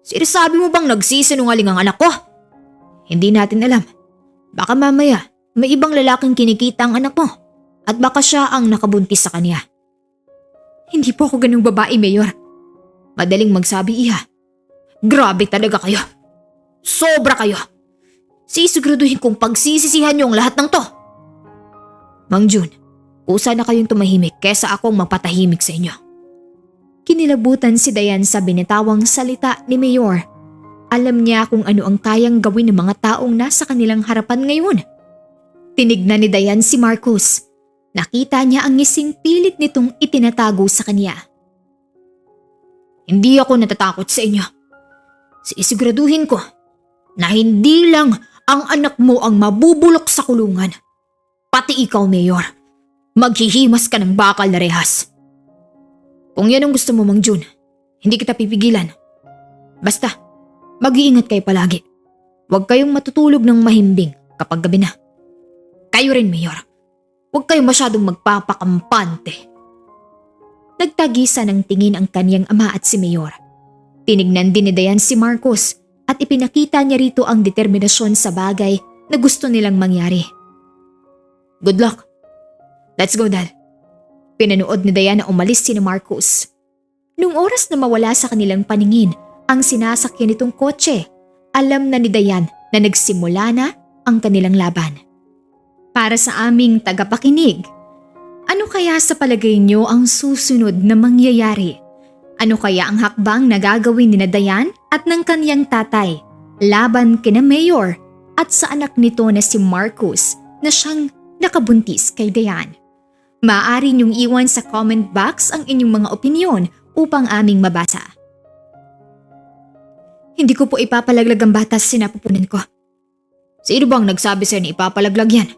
Sinasabi mo bang nagsisinungaling ang anak ko? Hindi natin alam. Baka mamaya may ibang lalaking kinikita ang anak mo at baka siya ang nakabuntis sa kanya. Hindi po ako ganung babae, Mayor. Madaling magsabi, Iha. Grabe talaga kayo. Sobra kayo. Sisiguraduhin kong pagsisisihan niyo ang lahat ng to. Mang Jun, kusa na kayong tumahimik kesa akong magpatahimik sa inyo. Kinilabutan si Dayan sa binitawang salita ni Mayor. Alam niya kung ano ang kayang gawin ng mga taong nasa kanilang harapan ngayon. Tinignan ni Dayan si Marcus. Nakita niya ang ngising pilit nitong itinatago sa kanya. Hindi ako natatakot sa inyo. Sisiguraduhin ko na hindi lang ang anak mo ang mabubulok sa kulungan. Pati ikaw, Mayor. Maghihimas ka ng bakal na rehas. Kung yan ang gusto mo, Mang Jun, hindi kita pipigilan. Basta, mag-iingat kayo palagi. Huwag kayong matutulog ng mahimbing kapag gabi na. Kayo rin, Mayor. Huwag kayong masyadong magpapakampante. Nagtagisa ng tingin ang kanyang ama at si Mayor. Tinignan din ni Dayan si Marcus at ipinakita niya rito ang determinasyon sa bagay na gusto nilang mangyari. Good luck. Let's go, Dad. Pinanood ni Dayan na umalis si Marcus. Nung oras na mawala sa kanilang paningin ang sinasakyan nitong kotse, alam na ni Dayan na nagsimula na ang kanilang laban. Para sa aming tagapakinig, ano kaya sa palagay niyo ang susunod na mangyayari? Ano kaya ang hakbang na gagawin ni Dayan at ng kanyang tatay laban kina Mayor at sa anak nito na si Marcus na siyang nakabuntis kay Dayan? Maaari niyong iwan sa comment box ang inyong mga opinyon upang aming mabasa. Hindi ko po ipapalaglag ang bata sa sinapupunan ko. Sino bang nagsabi sa'yo na ipapalaglag yan?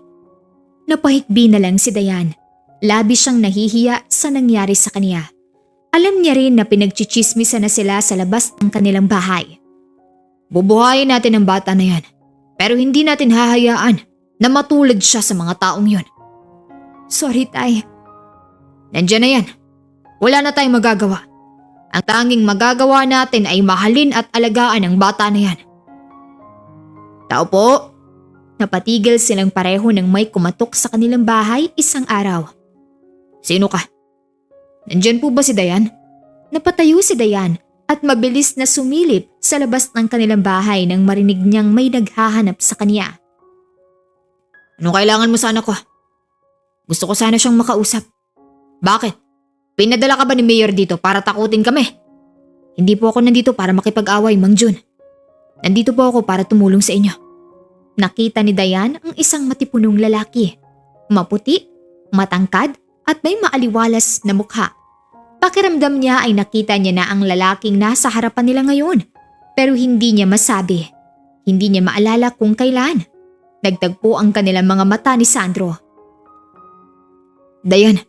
Napahikbi na lang si Dayan. Labis siyang nahihiya sa nangyari sa kanya. Alam niya rin na pinagchichismisan na sila sa labas ng kanilang bahay. Bubuhayin natin ang bata na yan, pero hindi natin hahayaan na matulad siya sa mga taong yon. Sorry, Tay. Nandiyan na yan. Wala na tayong magagawa. Ang tanging magagawa natin ay mahalin at alagaan ang bata na yan. Tao po. Napatigil silang pareho nang may kumatok sa kanilang bahay isang araw. Sino ka? Nandiyan po ba si Dayan? Napatayo si Dayan at mabilis na sumilip sa labas ng kanilang bahay nang marinig niyang may naghahanap sa kanya. Anong kailangan mo sa anak ko? Gusto ko sana siyang makausap. Bakit? Pinadala ka ba ni Mayor dito para takutin kami? Hindi po ako nandito para makipag-away, Mang Jun. Nandito po ako para tumulong sa inyo. Nakita ni Dayan ang isang matipunong lalaki. Maputi, matangkad at may maaliwalas na mukha. Pakiramdam niya ay nakita niya na ang lalaking nasa harapan nila ngayon. Pero hindi niya masabi. Hindi niya maalala kung kailan. Nagtagpo ang kanilang mga mata ni Sandro. Dayan,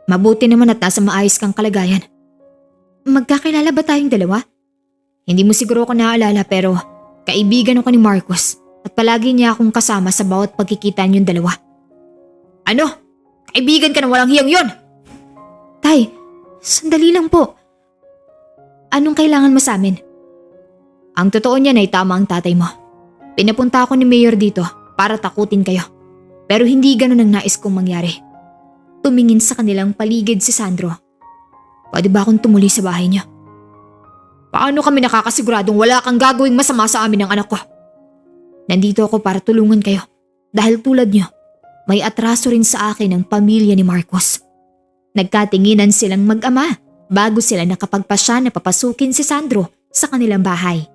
mabuti naman at nasa maayos kang kalagayan. Magkakilala ba tayong dalawa? Hindi mo siguro ako naaalala pero kaibigan ako ni Marcus at palagi niya akong kasama sa bawat pagkikita niyong dalawa. Ano? Kaibigan ka na walang hiyang yon? Tay, sandali lang po. Anong kailangan mo sa amin? Ang totoo niyan ay tama ang tatay mo. Pinapunta ako ni Mayor dito para takutin kayo. Pero hindi ganun ang nais kong mangyari. Tumingin sa kanilang paligid si Sandro. Pwede ba akong tumuli sa bahay niyo? Paano kami nakakasiguradong wala kang gagawing masama sa amin ng anak ko? Nandito ako para tulungan kayo. Dahil tulad niyo, may atraso rin sa akin ang pamilya ni Marcos. Nagkatinginan silang mag-ama bago sila nakapagpasya na papasukin si Sandro sa kanilang bahay.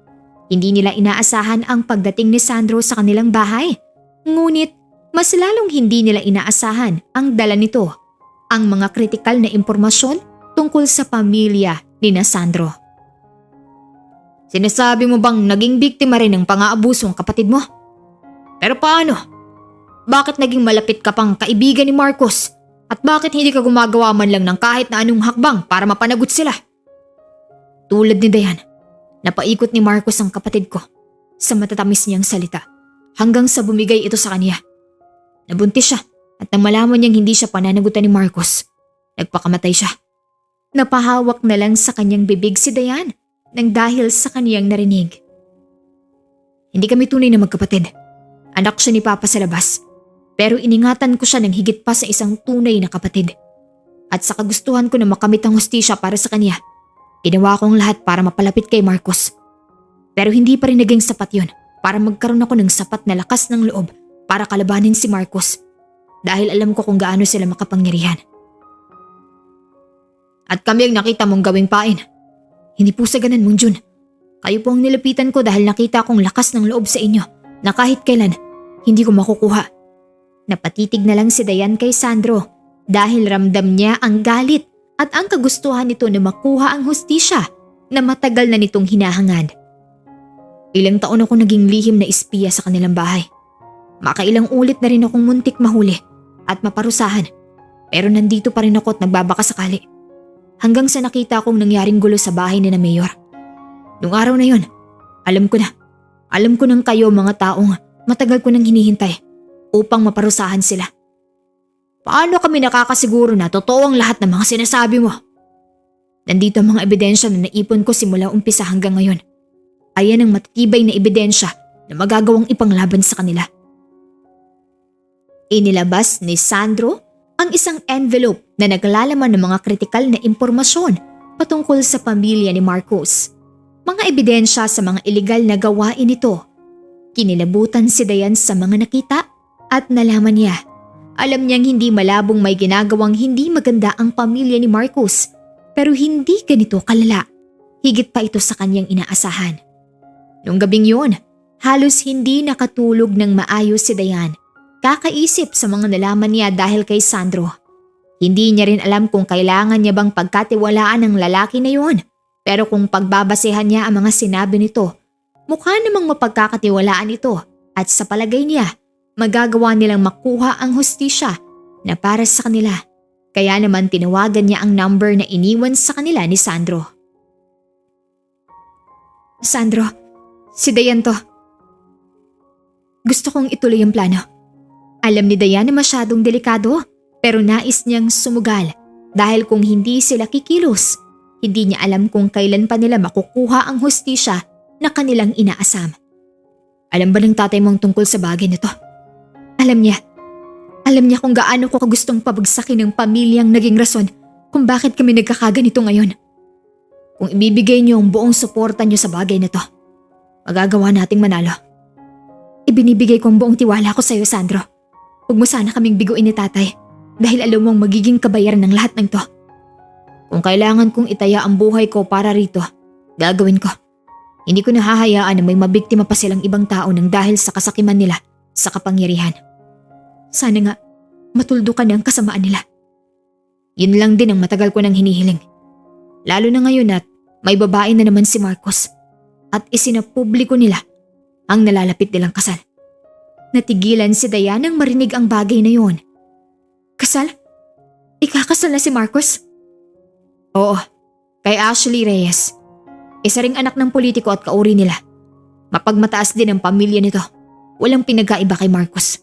Hindi nila inaasahan ang pagdating ni Sandro sa kanilang bahay. Ngunit mas lalong hindi nila inaasahan ang dala nito, ang mga kritikal na impormasyon tungkol sa pamilya ni Sandro. Sinasabi mo bang naging biktima rin ng pang-aabuso ang kapatid mo? Pero paano? Bakit naging malapit ka pang kaibigan ni Marcos? At bakit hindi ka gumagawa man lang ng kahit na anong hakbang para mapanagot sila? Tulad ni Dayan, napaikot ni Marcos ang kapatid ko sa matatamis niyang salita hanggang sa bumigay ito sa kanya. Nabuntis siya at nang malaman niyang hindi siya pananagutan ni Marcos, nagpakamatay siya. Napahawak na lang sa kanyang bibig si Dayan nang dahil sa kaniyang narinig. Hindi kami tunay na magkapatid. Anak siya ni Papa sa labas. Pero iningatan ko siya ng higit pa sa isang tunay na kapatid. At sa kagustuhan ko na makamit ang hustisya para sa kanya, ginawa ko ang lahat para mapalapit kay Marcos. Pero hindi pa rin naging sapat yun para magkaroon ako ng sapat na lakas ng loob para kalabanin si Marcos. Dahil alam ko kung gaano sila makapangyarihan. At kami ang nakita mong gawing pain. Hindi po sa ganan, Mong Jun. Kayo po ang nilapitan ko dahil nakita kong lakas ng loob sa inyo na kahit kailan hindi ko makukuha. Napatitig na lang si Dayan kay Sandro dahil ramdam niya ang galit at ang kagustuhan nito na makuha ang hustisya na matagal na nitong hinahangad. Ilang taon ako naging lihim na espiya sa kanilang bahay. Makailang ulit na rin akong muntik mahuli at maparusahan, pero nandito pa rin ako at nagbabaka sakali. Hanggang sa nakita kong nangyaring gulo sa bahay ni na Mayor. Nung araw na yun, alam ko nang kayo mga taong matagal ko nang hinihintay upang maparusahan sila. Paano kami nakakasiguro na totoo ang lahat ng mga sinasabi mo? Nandito ang mga ebidensya na naipon ko simula umpisa hanggang ngayon. Ayan ang matitibay na ebidensya na magagawang ipanglaban sa kanila. Inilabas ni Sandro ang isang envelope na naglalaman ng mga kritikal na impormasyon patungkol sa pamilya ni Marcos. Mga ebidensya sa mga iligal na gawain nito. Kinilabutan si Dayan sa mga nakita at nalaman niya. Alam niyang hindi malabong may ginagawang hindi maganda ang pamilya ni Marcos, pero hindi ganito kalala. Higit pa ito sa kanyang inaasahan. Noong gabing yun, halos hindi nakatulog ng maayos si Dayan. Kakaisip sa mga nalaman niya dahil kay Sandro. Hindi niya rin alam kung kailangan niya bang pagkatiwalaan ng lalaki na yun. Pero kung pagbabasehan niya ang mga sinabi nito, mukha namang mapagkakatiwalaan ito at sa palagay niya, magagawa nilang makuha ang hustisya na para sa kanila. Kaya naman tinawagan niya ang number na iniwan sa kanila ni Sandro. Sandro, si Dayan to. Gusto kong ituloy ang plano. Alam ni Dayan na masyadong delikado pero nais niyang sumugal dahil kung hindi sila kikilos, hindi niya alam kung kailan pa nila makukuha ang hustisya na kanilang inaasam. Alam ba ng tatay mong tungkol sa bagay nito? Alam niya kung gaano ko kagustong pabagsakin ng pamilyang naging rason kung bakit kami nagkakaganito ngayon. Kung ibibigay niyo ang buong suporta niyo sa bagay nito, magagawa nating manalo. Ibinibigay ko ang buong tiwala ko sa iyo, Sandro. Huwag mo sana kaming biguin ni tatay dahil alam mong magiging kabayaran ng lahat ng to. Kung kailangan kong itaya ang buhay ko para rito, gagawin ko. Hindi ko nahahayaan na may mabiktima pa silang ibang tao nang dahil sa kasakiman nila sa kapangyarihan. Sana nga, matuldo ka na ang kasamaan nila. Yun lang din ang matagal ko nang hinihiling. Lalo na ngayon at may babae na naman si Marcos at isinapubliko nila ang nalalapit nilang kasal. Natigilan si Dayan nang marinig ang bagay na yun. Kasal? Ikakasal na si Marcos? Oo, kay Ashley Reyes. Isa ring anak ng politiko at kauri nila. Mapagmataas din ang pamilya nito. Walang pinagkaiba kay Marcos.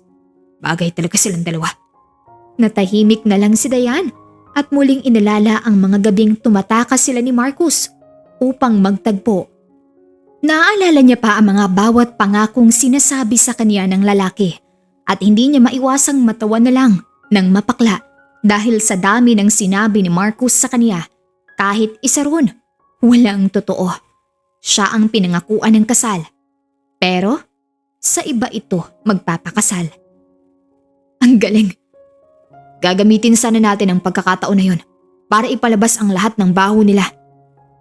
Bagay talaga silang dalawa. Natahimik na lang si Dayan at muling inalala ang mga gabing tumatakas sila ni Marcos upang magtagpo. Naaalala niya pa ang mga bawat pangakong sinasabi sa kanya ng lalaki at hindi niya maiwasang matawa na lang ng mapakla dahil sa dami ng sinabi ni Marcos sa kanya. Kahit isa ron, walang totoo. Siya ang pinangakuan ng kasal. Pero sa iba ito magpapakasal. Ang galing. Gagamitin sana natin ang pagkakataon na yun para ipalabas ang lahat ng baho nila.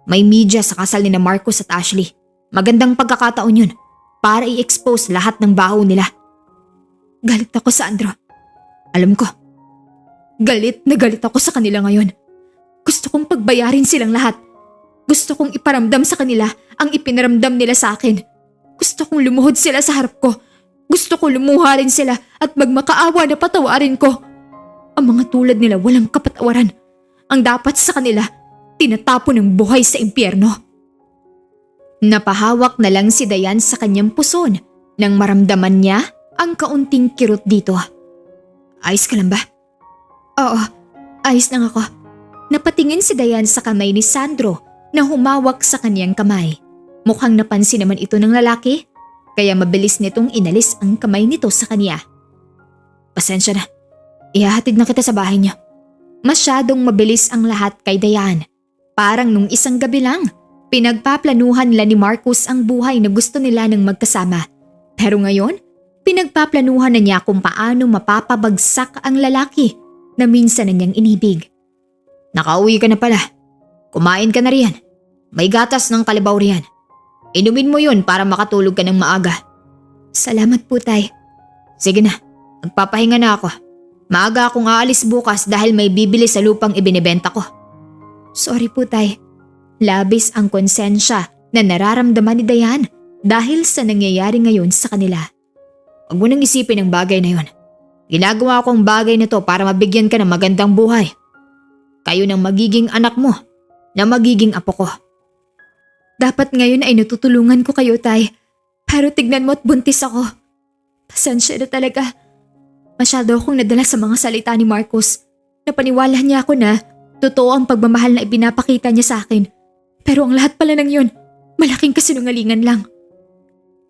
May media sa kasal ni na Marcos at Ashley. Magandang pagkakataon yun para i-expose lahat ng baho nila. Galit ako, Sandro. Alam ko. Galit na galit ako sa kanila ngayon. Gusto kong pagbayarin silang lahat. Gusto kong iparamdam sa kanila ang ipinaramdam nila sa akin. Gusto kong lumuhod sila sa harap ko. Gusto ko lumuha rin sila at magmakaawa na patawarin ko. Ang mga tulad nila walang kapatawaran. Ang dapat sa kanila, tinatapon ng buhay sa impyerno. Napahawak na lang si Dayan sa kanyang puson nang maramdaman niya ang kaunting kirot dito. Ayos ka lang ba? Oo, ayos lang ako. Napatingin si Dayan sa kamay ni Sandro na humawak sa kanyang kamay. Mukhang napansin naman ito ng lalaki, kaya mabilis nitong inalis ang kamay nito sa kanya. Pasensya na. Ihahatid na kita sa bahay niyo. Masyadong mabilis ang lahat kay Dayan. Parang nung isang gabi lang, pinagpaplanuhan nila ni Marcus ang buhay na gusto nila ng magkasama. Pero ngayon, pinagpaplanuhan na niya kung paano mapapabagsak ang lalaki na minsan na niyang inibig. Nakauwi ka na pala. Kumain ka na riyan. May gatas ng kalabaw riyan. Inumin mo yun para makatulog ka ng maaga. Salamat po, Tay. Sige na, magpapahinga na ako. Maaga akong aalis bukas dahil may bibili sa lupang ibinibenta ko. Sorry po, Tay. Labis ang konsensya na nararamdaman ni Dayan dahil sa nangyayari ngayon sa kanila. Huwag mo nang isipin ang bagay na yun. Ginagawa ko ang bagay na to para mabigyan ka ng magandang buhay. Kayo ng magiging anak mo na magiging apo ko. Dapat ngayon ay natutulungan ko kayo, Tay. Pero tignan mo at buntis ako. Pasensya na talaga. Masyado akong nadala sa mga salita ni Marcus. Napaniwala niya ako na totoo ang pagmamahal na ipinapakita niya sa akin. Pero ang lahat pala ng yun, malaking kasinungalingan lang.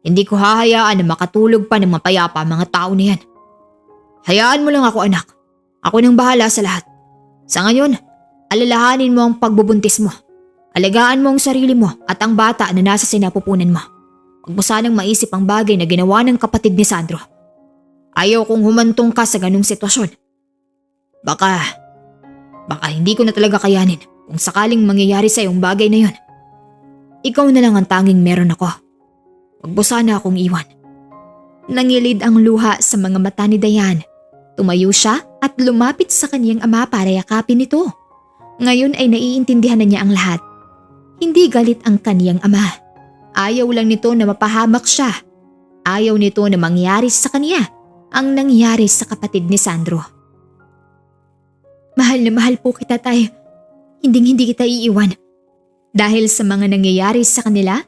Hindi ko hahayaan na makatulog pa ng mapayapa ang mga tao na yan. Hayaan mo lang ako, anak. Ako nang bahala sa lahat. Sa ngayon, alalahanin mo ang pagbubuntis mo. Alagaan mo ang sarili mo at ang bata na nasa sinapupunan mo. Huwag mo sanang maisip ang bagay na ginawa ng kapatid ni Sandro. Ayaw kong humantong ka sa ganung sitwasyon. Baka hindi ko na talaga kayanin kung sakaling mangyayari sa yung bagay na yon. Ikaw na lang ang tanging meron ako. Huwag mo sana akong iwan. Nangilid ang luha sa mga mata ni Dayan. Tumayo siya at lumapit sa kaniyang ama para yakapin ito. Ngayon ay naiintindihan na niya ang lahat. Hindi galit ang kaniyang ama. Ayaw lang nito na mapahamak siya. Ayaw nito na mangyari sa kaniya ang nangyari sa kapatid ni Sandro. Mahal na mahal po kita, Tay. Hindi kita iiwan. Dahil sa mga nangyayari sa kanila,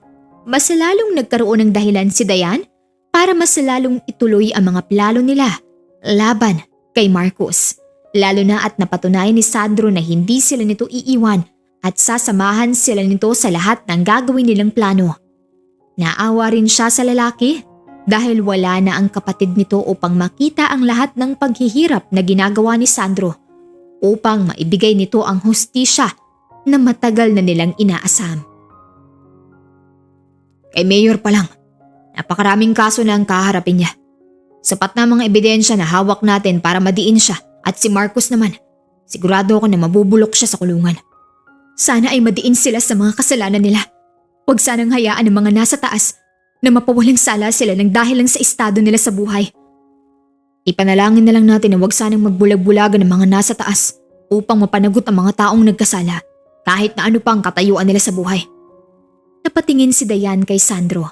mas lalong nagkaroon ng dahilan si Dayan para mas lalong ituloy ang mga plano nila laban kay Marcus. Lalo na at napatunayan ni Sandro na hindi sila nito iiwan at sasamahan sila nito sa lahat ng gagawin nilang plano. Naawa rin siya sa lalaki dahil wala na ang kapatid nito upang makita ang lahat ng paghihirap na ginagawa ni Sandro upang maibigay nito ang hustisya na matagal na nilang inaasam. Kay Mayor pa lang, napakaraming kaso na ang kaharapin niya. Sapat na mga ebidensya na hawak natin para madiin siya at si Marcus naman, sigurado ako na mabubulok siya sa kulungan. Sana ay madiin sila sa mga kasalanan nila. Huwag sanang hayaan ng mga nasa taas na mapawalang sala sila ng dahil lang sa estado nila sa buhay. Ipanalangin na lang natin na huwag sanang magbulag-bulagan ng mga nasa taas upang mapanagot ang mga taong nagkasala kahit na ano pang katayuan nila sa buhay. Napatingin si Dayan kay Sandro.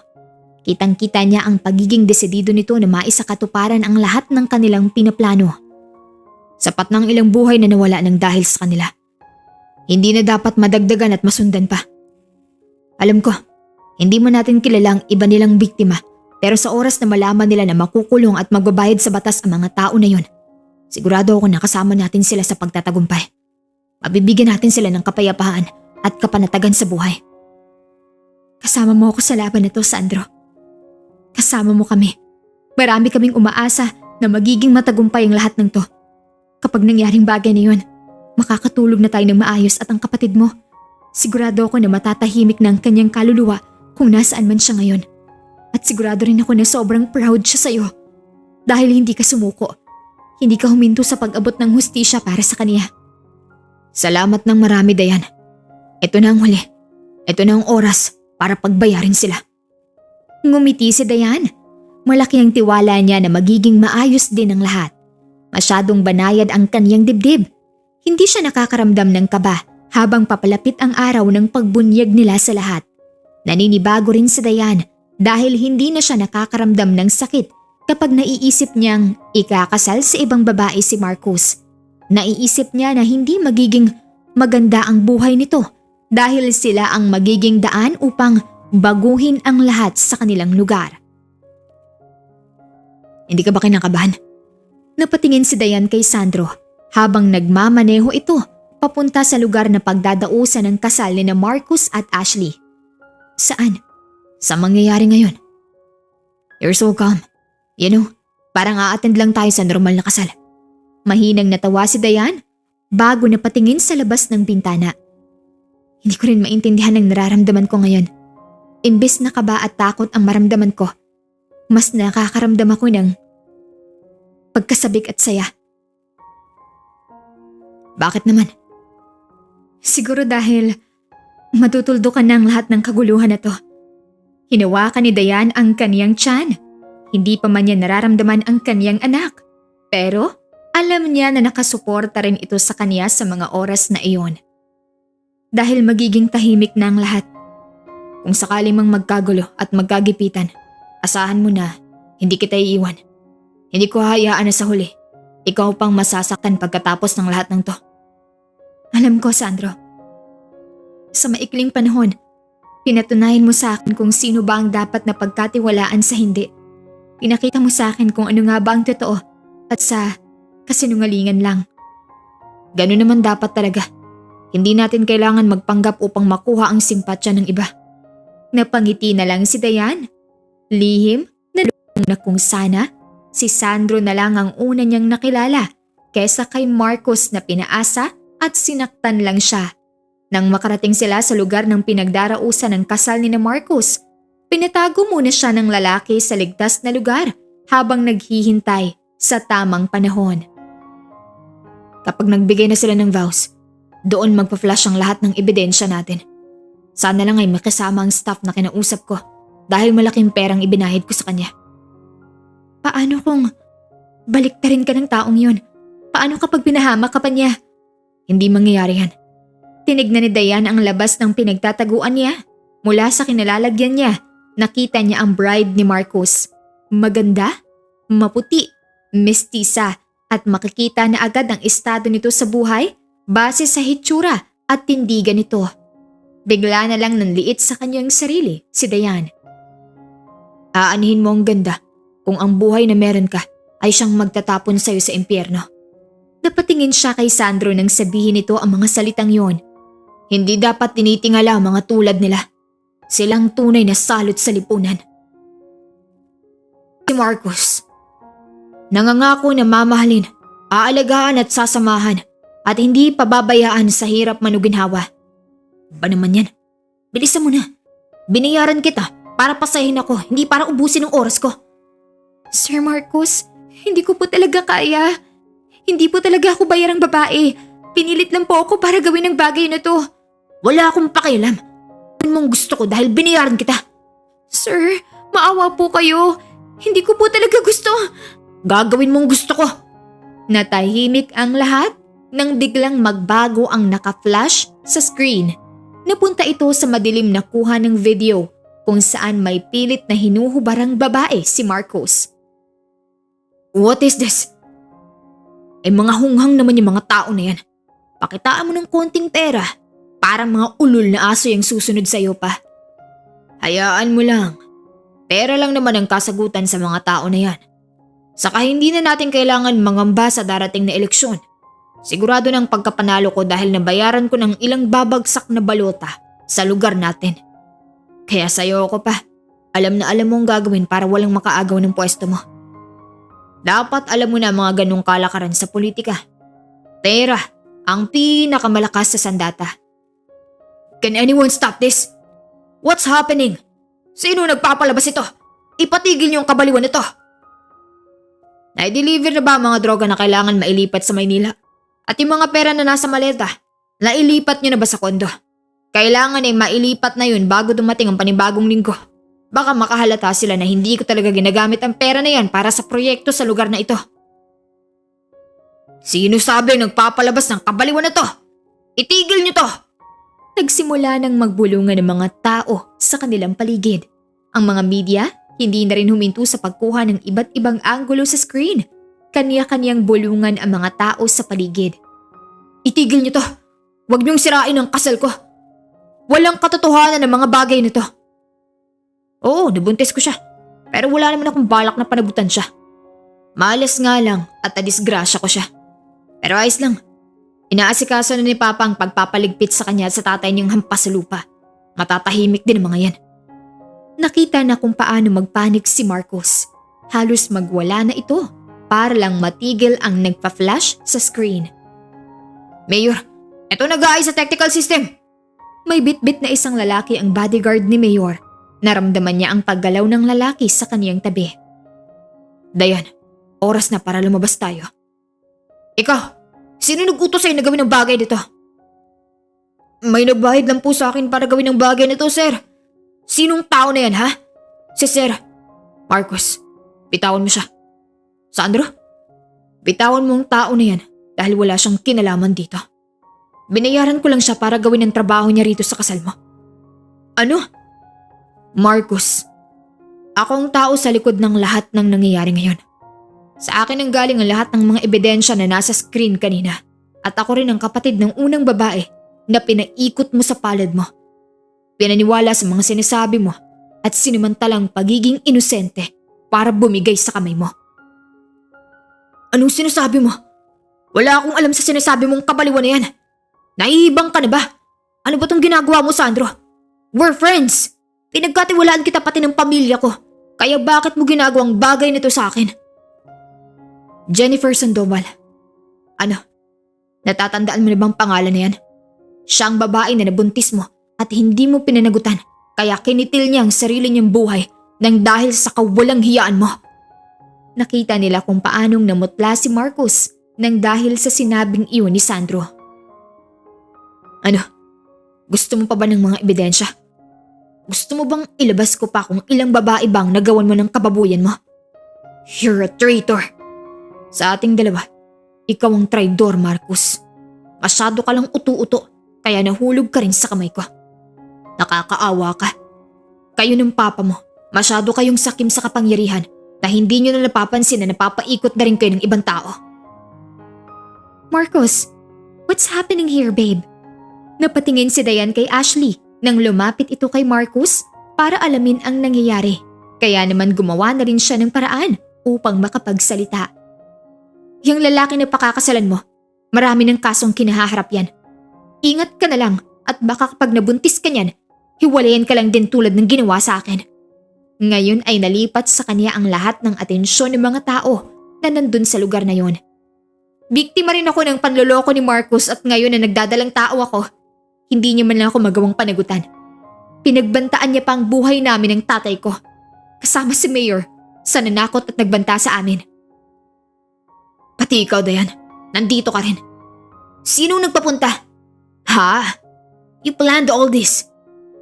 Kitang-kita niya ang pagiging desidido nito na maisakatuparan ang lahat ng kanilang pinaplano. Sapat ng ilang buhay na nawala ng dahil sa kanila. Hindi na dapat madagdagan at masundan pa. Alam ko, hindi man natin kilala ang iba nilang biktima, pero sa oras na malaman nila na makukulong at magbabayad sa batas ang mga tao na yun, sigurado ako na kasama natin sila sa pagtatagumpay. Mabibigyan natin sila ng kapayapaan at kapanatagan sa buhay. Kasama mo ako sa laban na to, Sandro. Kasama mo kami. Marami kaming umaasa na magiging matagumpay ang lahat ng to. Kapag nangyaring bagay na yun, makakatulog na tayo ng maayos at ang kapatid mo. Sigurado ako na matatahimik na ang kanyang kaluluwa kung nasaan man siya ngayon. At sigurado rin ako na sobrang proud siya sa'yo. Dahil hindi ka sumuko. Hindi ka huminto sa pag-abot ng hustisya para sa kaniya. Salamat ng marami, Dayan. Ito na ang huli. Ito na ang oras para pagbayarin sila. Ngumiti si Dayan. Malaki ang tiwala niya na magiging maayos din ang lahat. Masyadong banayad ang kaniyang dibdib. Hindi siya nakakaramdam ng kaba habang papalapit ang araw ng pagbunyag nila sa lahat. Naninibago rin si Dayan dahil hindi na siya nakakaramdam ng sakit kapag naiisip niyang ikakasal sa ibang babae si Marcus. Naiisip niya na hindi magiging maganda ang buhay nito dahil sila ang magiging daan upang baguhin ang lahat sa kanilang lugar. Hindi ka ba kinakabahan? Napatingin si Dayan kay Sandro habang nagmamaneho ito papunta sa lugar na pagdadausan ng kasal ni na Marcus at Ashley. Saan? Sa mangyayari ngayon? You're so calm. You know, Parang a-attend lang tayo sa normal na kasal. Mahinang natawa si Dayan bago napatingin sa labas ng bintana. Hindi ko rin maintindihan ang nararamdaman ko ngayon. Imbes na kaba at takot ang maramdaman ko, mas nakakaramdam ako ng pagkasabik at saya. Bakit naman? Siguro dahil matutuldukan na ang lahat ng kaguluhan na to. Hinawakan ni Dayan ang kaniyang tiyan. Hindi pa man niya nararamdaman ang kaniyang anak. Pero alam niya na nakasuporta rin ito sa kaniya sa mga oras na iyon. Dahil magiging tahimik na ang lahat. Kung sakali mang magkagulo at magkagipitan, asahan mo na hindi kita iiwan. Hindi ko hayaan na sa huli. Ikaw pang masasaktan pagkatapos ng lahat ng to. Alam ko, Sandro. Sa maikling panahon, pinatunayan mo sa akin kung sino ba ang dapat na pagkatiwalaan sa hindi. Pinakita mo sa akin kung ano nga ba ang totoo at sa kasinungalingan lang. Ganun naman dapat talaga. Hindi natin kailangan magpanggap upang makuha ang simpatsya ng iba. Napangiti na lang si Dayan. Lihim na kung sana si Sandro na lang ang una niyang nakilala kesa kay Marcos na pinaasa at sinaktan lang siya. Nang makarating sila sa lugar ng pinagdarausan ng kasal ni na Marcos, pinatago muna siya ng lalaki sa ligtas na lugar habang naghihintay sa tamang panahon. Kapag nagbigay na sila ng vows, doon magpa-flash ang lahat ng ebidensya natin. Sana lang ay makasama ang staff na kinausap ko dahil malaking perang ibinahid ko sa kanya. Paano kung baliktarin ka ng taong yun? Paano kapag pinahamak ka pa niya? Hindi mangyayari yan. Tinignan ni Dayan ang labas ng pinagtataguan niya. Mula sa kinalalagyan niya, nakita niya ang bride ni Marcos. Maganda, maputi, mestiza at makikita na agad ang estado nito sa buhay base sa hitsura at tindigan nito. Bigla na lang nanliit sa kanyang sarili si Dayan. Aanihin mo ang ganda kung ang buhay na meron ka ay siyang magtatapon sa'yo sa impyerno. Napatingin siya kay Sandro nang sabihin nito ang mga salitang yon. Hindi dapat tinitingala ang mga tulad nila. Silang tunay na salot sa lipunan. Si Marcos, nangangako na mamahalin, aalagaan at sasamahan at hindi pababayaan sa hirap manuginhawa. Ba naman yan? Bilisan mo na. Binayaran kita para pasahin ako, hindi para ubusin ang oras ko. Sir Marcos, hindi ko po talaga kaya. Hindi po talaga ako bayarang babae. Pinilit lang po ako para gawin ang bagay na to. Wala akong pakialam. Ano mong gusto ko dahil binayaran kita? Sir, maawa po kayo. Hindi ko po talaga gusto. Gagawin mong gusto ko. Natahimik ang lahat nang biglang magbago ang naka-flash sa screen. Napunta ito sa madilim na kuha ng video kung saan may pilit na hinuhubarang babae si Marcos. What is this? Ay mga hunghang naman yung mga tao na yan. Pakitaan mo ng konting pera. Parang mga ulol na aso yung susunod sa'yo pa. Hayaan mo lang. Pera lang naman ang kasagutan sa mga tao na yan. Saka hindi na natin kailangan mangamba sa darating na eleksyon. Sigurado ng pagkapanalo ko dahil nabayaran ko ng ilang babagsak na balota sa lugar natin. Kaya sa'yo ako pa. Alam na alam mo ang gagawin para walang makaagaw ng pwesto mo. Dapat alam mo na mga ganong kalakaran sa politika. Pera ang pinakamalakas sa sandata. Can anyone stop this? What's happening? Sino nagpapalabas ito? Ipatigil niyo ang kabaliwan nito. Na-deliver na ba ang mga droga na kailangan mailipat sa Maynila? At yung mga pera na nasa maleta, nailipat niyo na ba sa kondo? Kailangan ay mailipat na yun bago dumating ang panibagong linggo. Baka makahalata sila na hindi ko talaga ginagamit ang pera na yan para sa proyekto sa lugar na ito. Sino sabi nagpapalabas ng kabaliwan na to? Itigil niyo to! Nagsimula ng magbulungan ng mga tao sa kanilang paligid. Ang mga media hindi na rin huminto sa pagkuha ng iba't ibang anggulo sa screen. Kanya-kanyang bulungan ang mga tao sa paligid. Itigil niyo to! Huwag niyong sirain ang kasal ko! Walang katotohanan ng mga bagay na to. Oo, nabuntis ko siya. Pero wala naman akong balak na panabutan siya. Malas nga lang at nadisgrasya ko siya. Pero ayos lang. Inaasikaso na ni Papa ang pagpapaligpit sa kanya at sa tatay niyang hampas sa lupa. Matatahimik din ang mga yan. Nakita na kung paano magpanik si Marcos. halos magwala na ito para lang matigil ang nagpa-flash sa screen. Mayor, eto nag-aay sa technical system. May bitbit na isang lalaki ang bodyguard ni Mayor. Naramdaman niya ang paggalaw ng lalaki sa kaniyang tabi. Dayan, oras na para lumabas tayo. Ikaw, sino nag-utos sa'yo na gawin ang bagay nito? May nagbayad lang po sa akin para gawin ang bagay nito, sir. Sinong tao na yan, ha? Si Sir Marcos, bitawan mo siya. Sandro, bitawan mo ang tao na yan dahil wala siyang kinalaman dito. Binayaran ko lang siya para gawin ang trabaho niya rito sa kasal mo. Ano? Marcos, ako ang tao sa likod ng lahat ng nangyayari ngayon. Sa akin ang galing ang lahat ng mga ebidensya na nasa screen kanina at ako rin ang kapatid ng unang babae na pinaikot mo sa palad mo. Pinaniwala sa mga sinasabi mo at sinumantalang pagiging inosente para bumigay sa kamay mo. Anong sinasabi mo? Wala akong alam sa sinasabi mong kabaliwan na yan. Naiibang ka na ba? Ano ba tong ginagawa mo, Sandro? We're friends. Pinagkatiwalaan kita pati ng pamilya ko. Kaya bakit mo ginagawang bagay nito sa akin? Jennifer Sandoval. Ano? Natatandaan mo na bang pangalan na yan? Siya ang babae na nabuntis mo at hindi mo pinanagutan kaya kinitil niya ang sarili niyang buhay nang dahil sa kawalang hiyaan mo. Nakita nila kung paanong namutla si Marcos nang dahil sa sinabing iyon ni Sandro. Ano? Gusto mo pa ba ng mga ebidensya? Gusto mo bang ilabas ko pa kung ilang babae bang nagawan mo ng kababuyan mo? You're a traitor. Sa ating dalawa, ikaw ang traidor, Marcos. Masyado ka lang utu-uto kaya nahulog ka rin sa kamay ko. Nakakaawa ka. Kayo ng papa mo, masyado kayong sakim sa kapangyarihan na hindi nyo na napapansin na napapaikot na rin kayo ng ibang tao. Marcos, what's happening here, babe? Napatingin si Dayan kay Ashley nang lumapit ito kay Marcos para alamin ang nangyayari. Kaya naman gumawa na rin siya ng paraan upang makapagsalita. Yung lalaki na pakakasalan mo, marami ng kasong kinahaharap yan. Ingat ka na lang at baka kapag nabuntis ka niyan, hiwalayan ka lang din tulad ng ginawa sa akin. Ngayon ay nalipat sa kanya ang lahat ng atensyon ng mga tao na nandun sa lugar na yon. Biktima rin ako ng panloloko ni Marcos at ngayon na nagdadalang tao ako, hindi niya man lang ako magawang panagutan. Pinagbantaan niya pa ang buhay namin ng tatay ko. Kasama si Mayor sa nanakot at nagbanta sa amin. Pati ikaw, Dayan. Nandito ka rin. Sinong nagpapunta? Ha? You planned all this.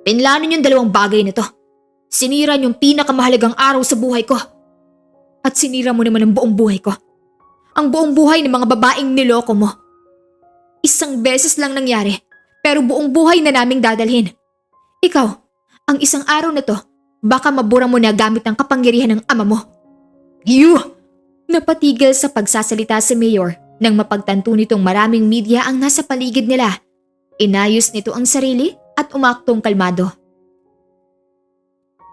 Pinlano niyong dalawang bagay na to. Sinira niyong pinakamahalagang araw sa buhay ko. At sinira mo naman ang buong buhay ko. Ang buong buhay ng mga babaeng niloko mo. Isang beses lang nangyari, pero buong buhay na naming dadalhin. Ikaw, ang isang araw na to, baka mabura mo na gamit ang kapangyarihan ng ama mo. You! Napatigil sa pagsasalita si Mayor nang mapagtanto nitong maraming media ang nasa paligid nila. Inayos nito ang sarili at umaktong kalmado.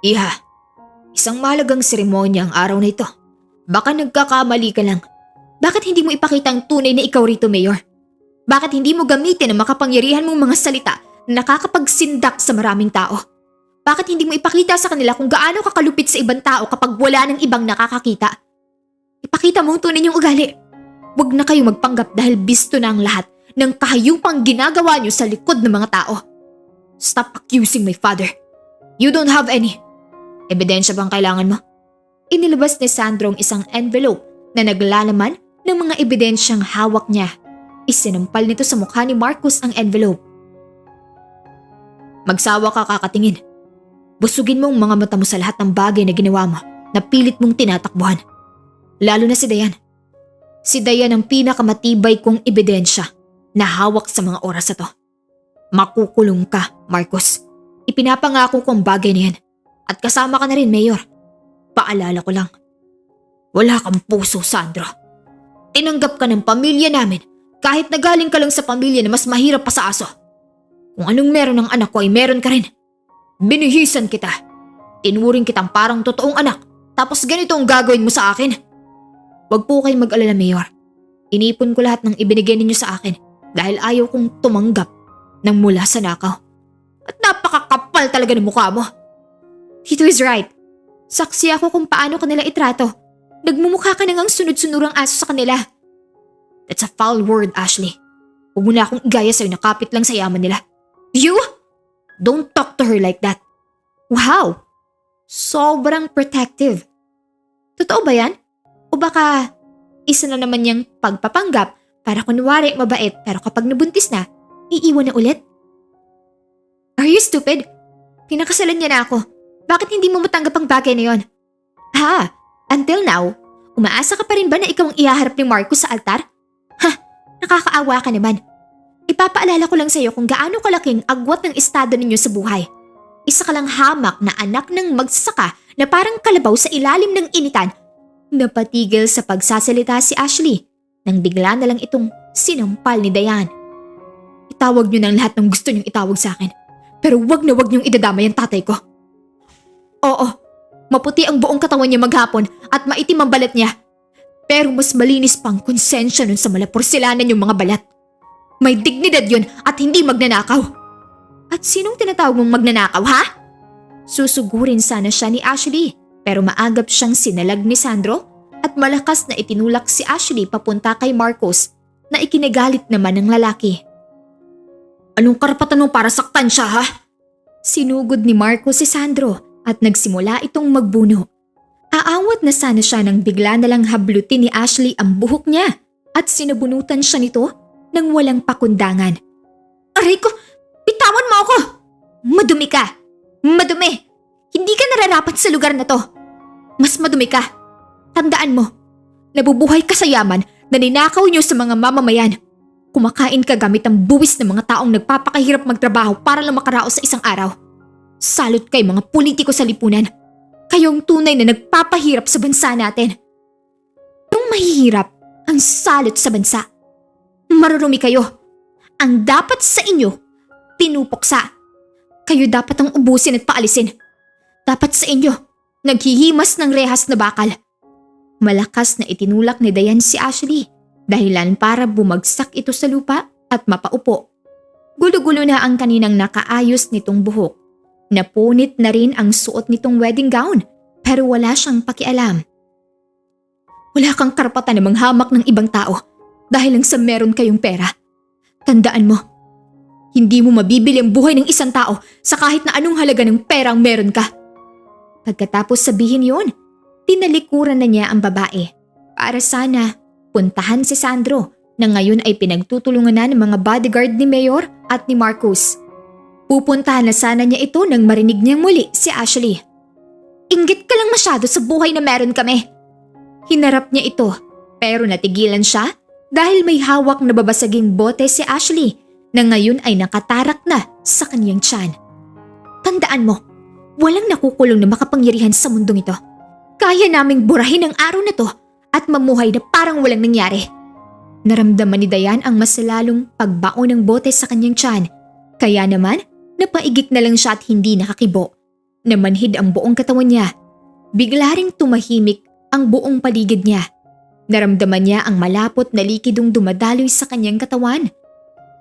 Iha, isang mahalagang seremonya ang araw na ito. Baka nagkakamali ka lang. Bakit hindi mo ipakita ang tunay na ikaw rito, Mayor? Bakit hindi mo gamitin ang makapangyarihan mong mga salita na nakakapagsindak sa maraming tao? Bakit hindi mo ipakita sa kanila kung gaano kakalupit sa ibang tao kapag wala ng ibang nakakakita? Ipakita mo ang tunay niyong ugali. Huwag na kayo magpanggap dahil bisto na ang lahat ng kahayupang ginagawa niyo sa likod ng mga tao. Stop accusing my father. You don't have any. Ebidensya bang kailangan mo? Inilabas ni Sandro ang isang envelope na naglalaman ng mga ebidensyang hawak niya. Isinampal nito sa mukha ni Marcos ang envelope. Magsawa ka kakatingin. Busugin mo ang mga mata mo sa lahat ng bagay na ginawa mo na pilit mong tinatakbuhan. Lalo na si Dayan. Si Dayan ang pinakamatibay kong ebidensya na hawak sa mga oras na to. Makukulong ka, Marcos. Ipinapangako ko ang bagay na yan. At kasama ka na rin, Mayor. Paalala ko lang. Wala kang puso, Sandro. Tinanggap ka ng pamilya namin kahit na galing ka lang sa pamilya na mas mahirap pa sa aso. Kung anong meron ng anak ko ay meron ka rin. Binihisan kita. Tinuring kitang parang totoong anak tapos ganito ang gagawin mo sa akin. Huwag po kayong mag-alala, Mayor. Inipon ko lahat ng ibinigay ninyo sa akin dahil ayaw kong tumanggap ng mula sa nakaw. At napakakapal talaga ng mukha mo. Tito is right. Saksi ako kung paano kanila itrato Nagmumukha ka nang sunod-sunurang aso sa kanila. That's a foul word, Ashley. Huwag mo na akong igaya sa'yo na kapit lang sa yaman nila. You? Don't talk to her like that. Wow! Sobrang protective. Totoo ba yan? O baka isa na naman niyang pagpapanggap para kunwari mabait pero kapag nabuntis na, iiwan na ulit? Are you stupid? Pinakasalan niya na ako. Bakit hindi mo matanggap ang bagay na yon? Until now, umaasa ka pa rin ba na ikaw ang ihaharap ni Marcus sa altar? Nakakaawa ka naman. Ipapaalala ko lang sa'yo kung gaano kalaking agwat ng estado ninyo sa buhay. Isa ka lang hamak na anak ng magsasaka na parang kalabaw sa ilalim ng initan. Napatigil sa pagsasalita si Ashley nang bigla na lang itong sinampal ni Dayan. Itawag niyo na ang lahat ng gusto niyong itawag sa akin. Pero wag na wag niyong idadamay ang tatay ko. Oo, maputi ang buong katawan niya maghapon at maitim ang balat niya. Pero mas malinis pang konsensya nun sa malaporsilanan yung mga balat. May dignidad yun at hindi magnanakaw. At sinong tinatawag mong magnanakaw, ha? Susugurin sana siya ni Ashley pero maagap siyang sinalag ni Sandro at malakas na itinulak si Ashley papunta kay Marcos na ikinagalit naman ng lalaki. Anong karapatan mo para saktan siya, ha? Sinugod ni Marcos si Sandro at nagsimula itong magbuno. Aawat na sana siya nang bigla na lang hablutin ni Ashley ang buhok niya at sinabunutan siya nito nang walang pakundangan. Aray ko! Bitawan mo ako! Madumi ka! Madumi! Hindi ka nararapat sa lugar na to. Mas madumi ka. Tandaan mo, nabubuhay ka sa yaman na ninakaw niyo sa mga mamamayan. Kumakain ka gamit ang buwis ng mga taong nagpapakahirap magtrabaho para lang makaraos sa isang araw. Salot kay mga politiko sa lipunan. Kayong tunay na nagpapahirap sa bansa natin. Yung mahihirap ang salot sa bansa. Marurumi kayo. Ang dapat sa inyo, pinupuksa. Kayo dapat ang ubusin at paalisin. Dapat sa inyo, naghihimas ng rehas na bakal. Malakas na itinulak ni Dayan si Ashley, dahilan para bumagsak ito sa lupa at mapaupo. Gulo-gulo na ang kaninang nakaayos nitong buhok. Napunit na rin ang suot nitong wedding gown pero wala siyang pakialam. Wala kang karapatan na manghamak ng ibang tao dahil lang sa meron kayong pera. Tandaan mo, hindi mo mabibili ang buhay ng isang tao sa kahit na anong halaga ng pera ang meron ka. Pagkatapos sabihin yun, tinalikuran na niya ang babae para sana puntahan si Sandro na ngayon ay pinagtutulungan na ng mga bodyguard ni Mayor at ni Marcus. Pupuntahan na sana niya ito nang marinig niyang muli si Ashley. Inggit ka lang masyado sa buhay na meron kami. Hinarap niya ito pero natigilan siya dahil may hawak na babasaging bote si Ashley na ngayon ay nakatarak na sa kaniyang tiyan. Tandaan mo, walang nakukulong na makapangyarihan sa mundong ito. Kaya naming burahin ang araw na to at mamuhay na parang walang nangyari. Naramdaman ni Dayan ang mas lalong pagbaon ng bote sa kanyang tiyan. Kaya naman, napaigik na lang siya at hindi nakakibo. Namanhid ang buong katawan niya. Bigla ring tumahimik ang buong paligid niya. Naramdaman niya ang malapot na likidong dumadaloy sa kanyang katawan.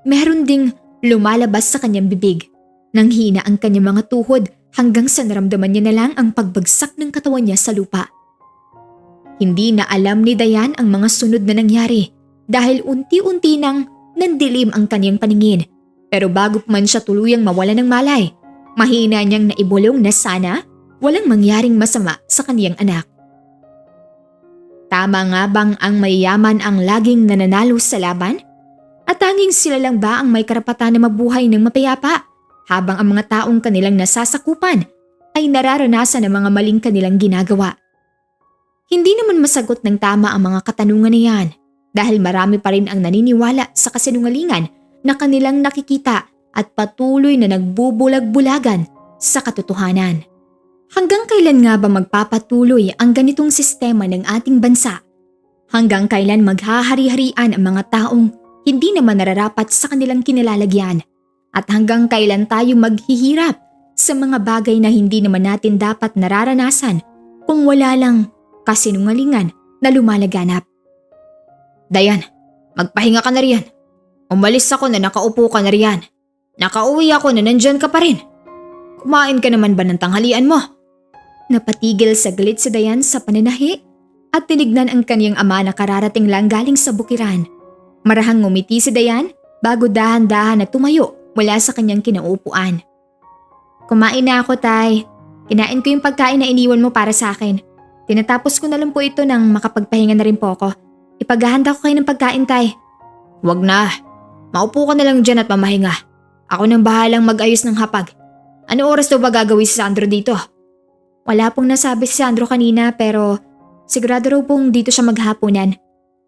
Meron ding lumalabas sa kanyang bibig. Nanghina ang kanyang mga tuhod hanggang sa naramdaman niya na lang ang pagbagsak ng katawan niya sa lupa. Hindi na alam ni Dayan ang mga sunod na nangyari dahil unti-unti nang nandilim ang kanyang paningin. Pero bago pa man siya tuluyang mawala ng malay, mahina niyang naibulong na sana walang mangyaring masama sa kaniyang anak. Tama nga bang ang mayayaman ang laging nananalo sa laban? At tanging sila lang ba ang may karapatan na mabuhay ng mapayapa habang ang mga taong kanilang nasasakupan ay nararanasan ng mga maling kanilang ginagawa? Hindi naman masagot ng tama ang mga katanungan na yan dahil marami pa rin ang naniniwala sa kasinungalingan na kanilang nakikita at patuloy na nagbubulag-bulagan sa katotohanan. Hanggang kailan nga ba magpapatuloy ang ganitong sistema ng ating bansa? Hanggang kailan maghahari-harian ang mga taong hindi naman nararapat sa kanilang kinalalagyan? At hanggang kailan tayo maghihirap sa mga bagay na hindi naman natin dapat nararanasan kung wala lang kasinungalingan na lumalaganap? Dayan, magpahinga ka na riyan. Umalis ako na nakaupo ka na riyan. Nakauwi ako na nandyan ka pa rin. Kumain ka naman ba ng tanghalian mo? Napatigil saglit si Dayan sa pananahi at tinignan ang kanyang ama na kararating lang galing sa bukiran. Marahang ngumiti si Dayan bago dahan-dahan na tumayo mula sa kanyang kinauupuan. Kumain na ako, Tay. Kinain ko yung pagkain na iniwan mo para sa akin. Tinatapos ko na lang po ito nang makapagpahinga na rin po ako. Ipaghahanda ko kayo ng pagkain, Tay. Wag na. Maupo ka na lang dyan at mamahinga. Ako nang bahalang mag-ayos ng hapag. Ano oras daw ba gagawin si Sandro dito? Wala pong nasabi si Sandro kanina pero sigurado raw pong dito siya maghapunan.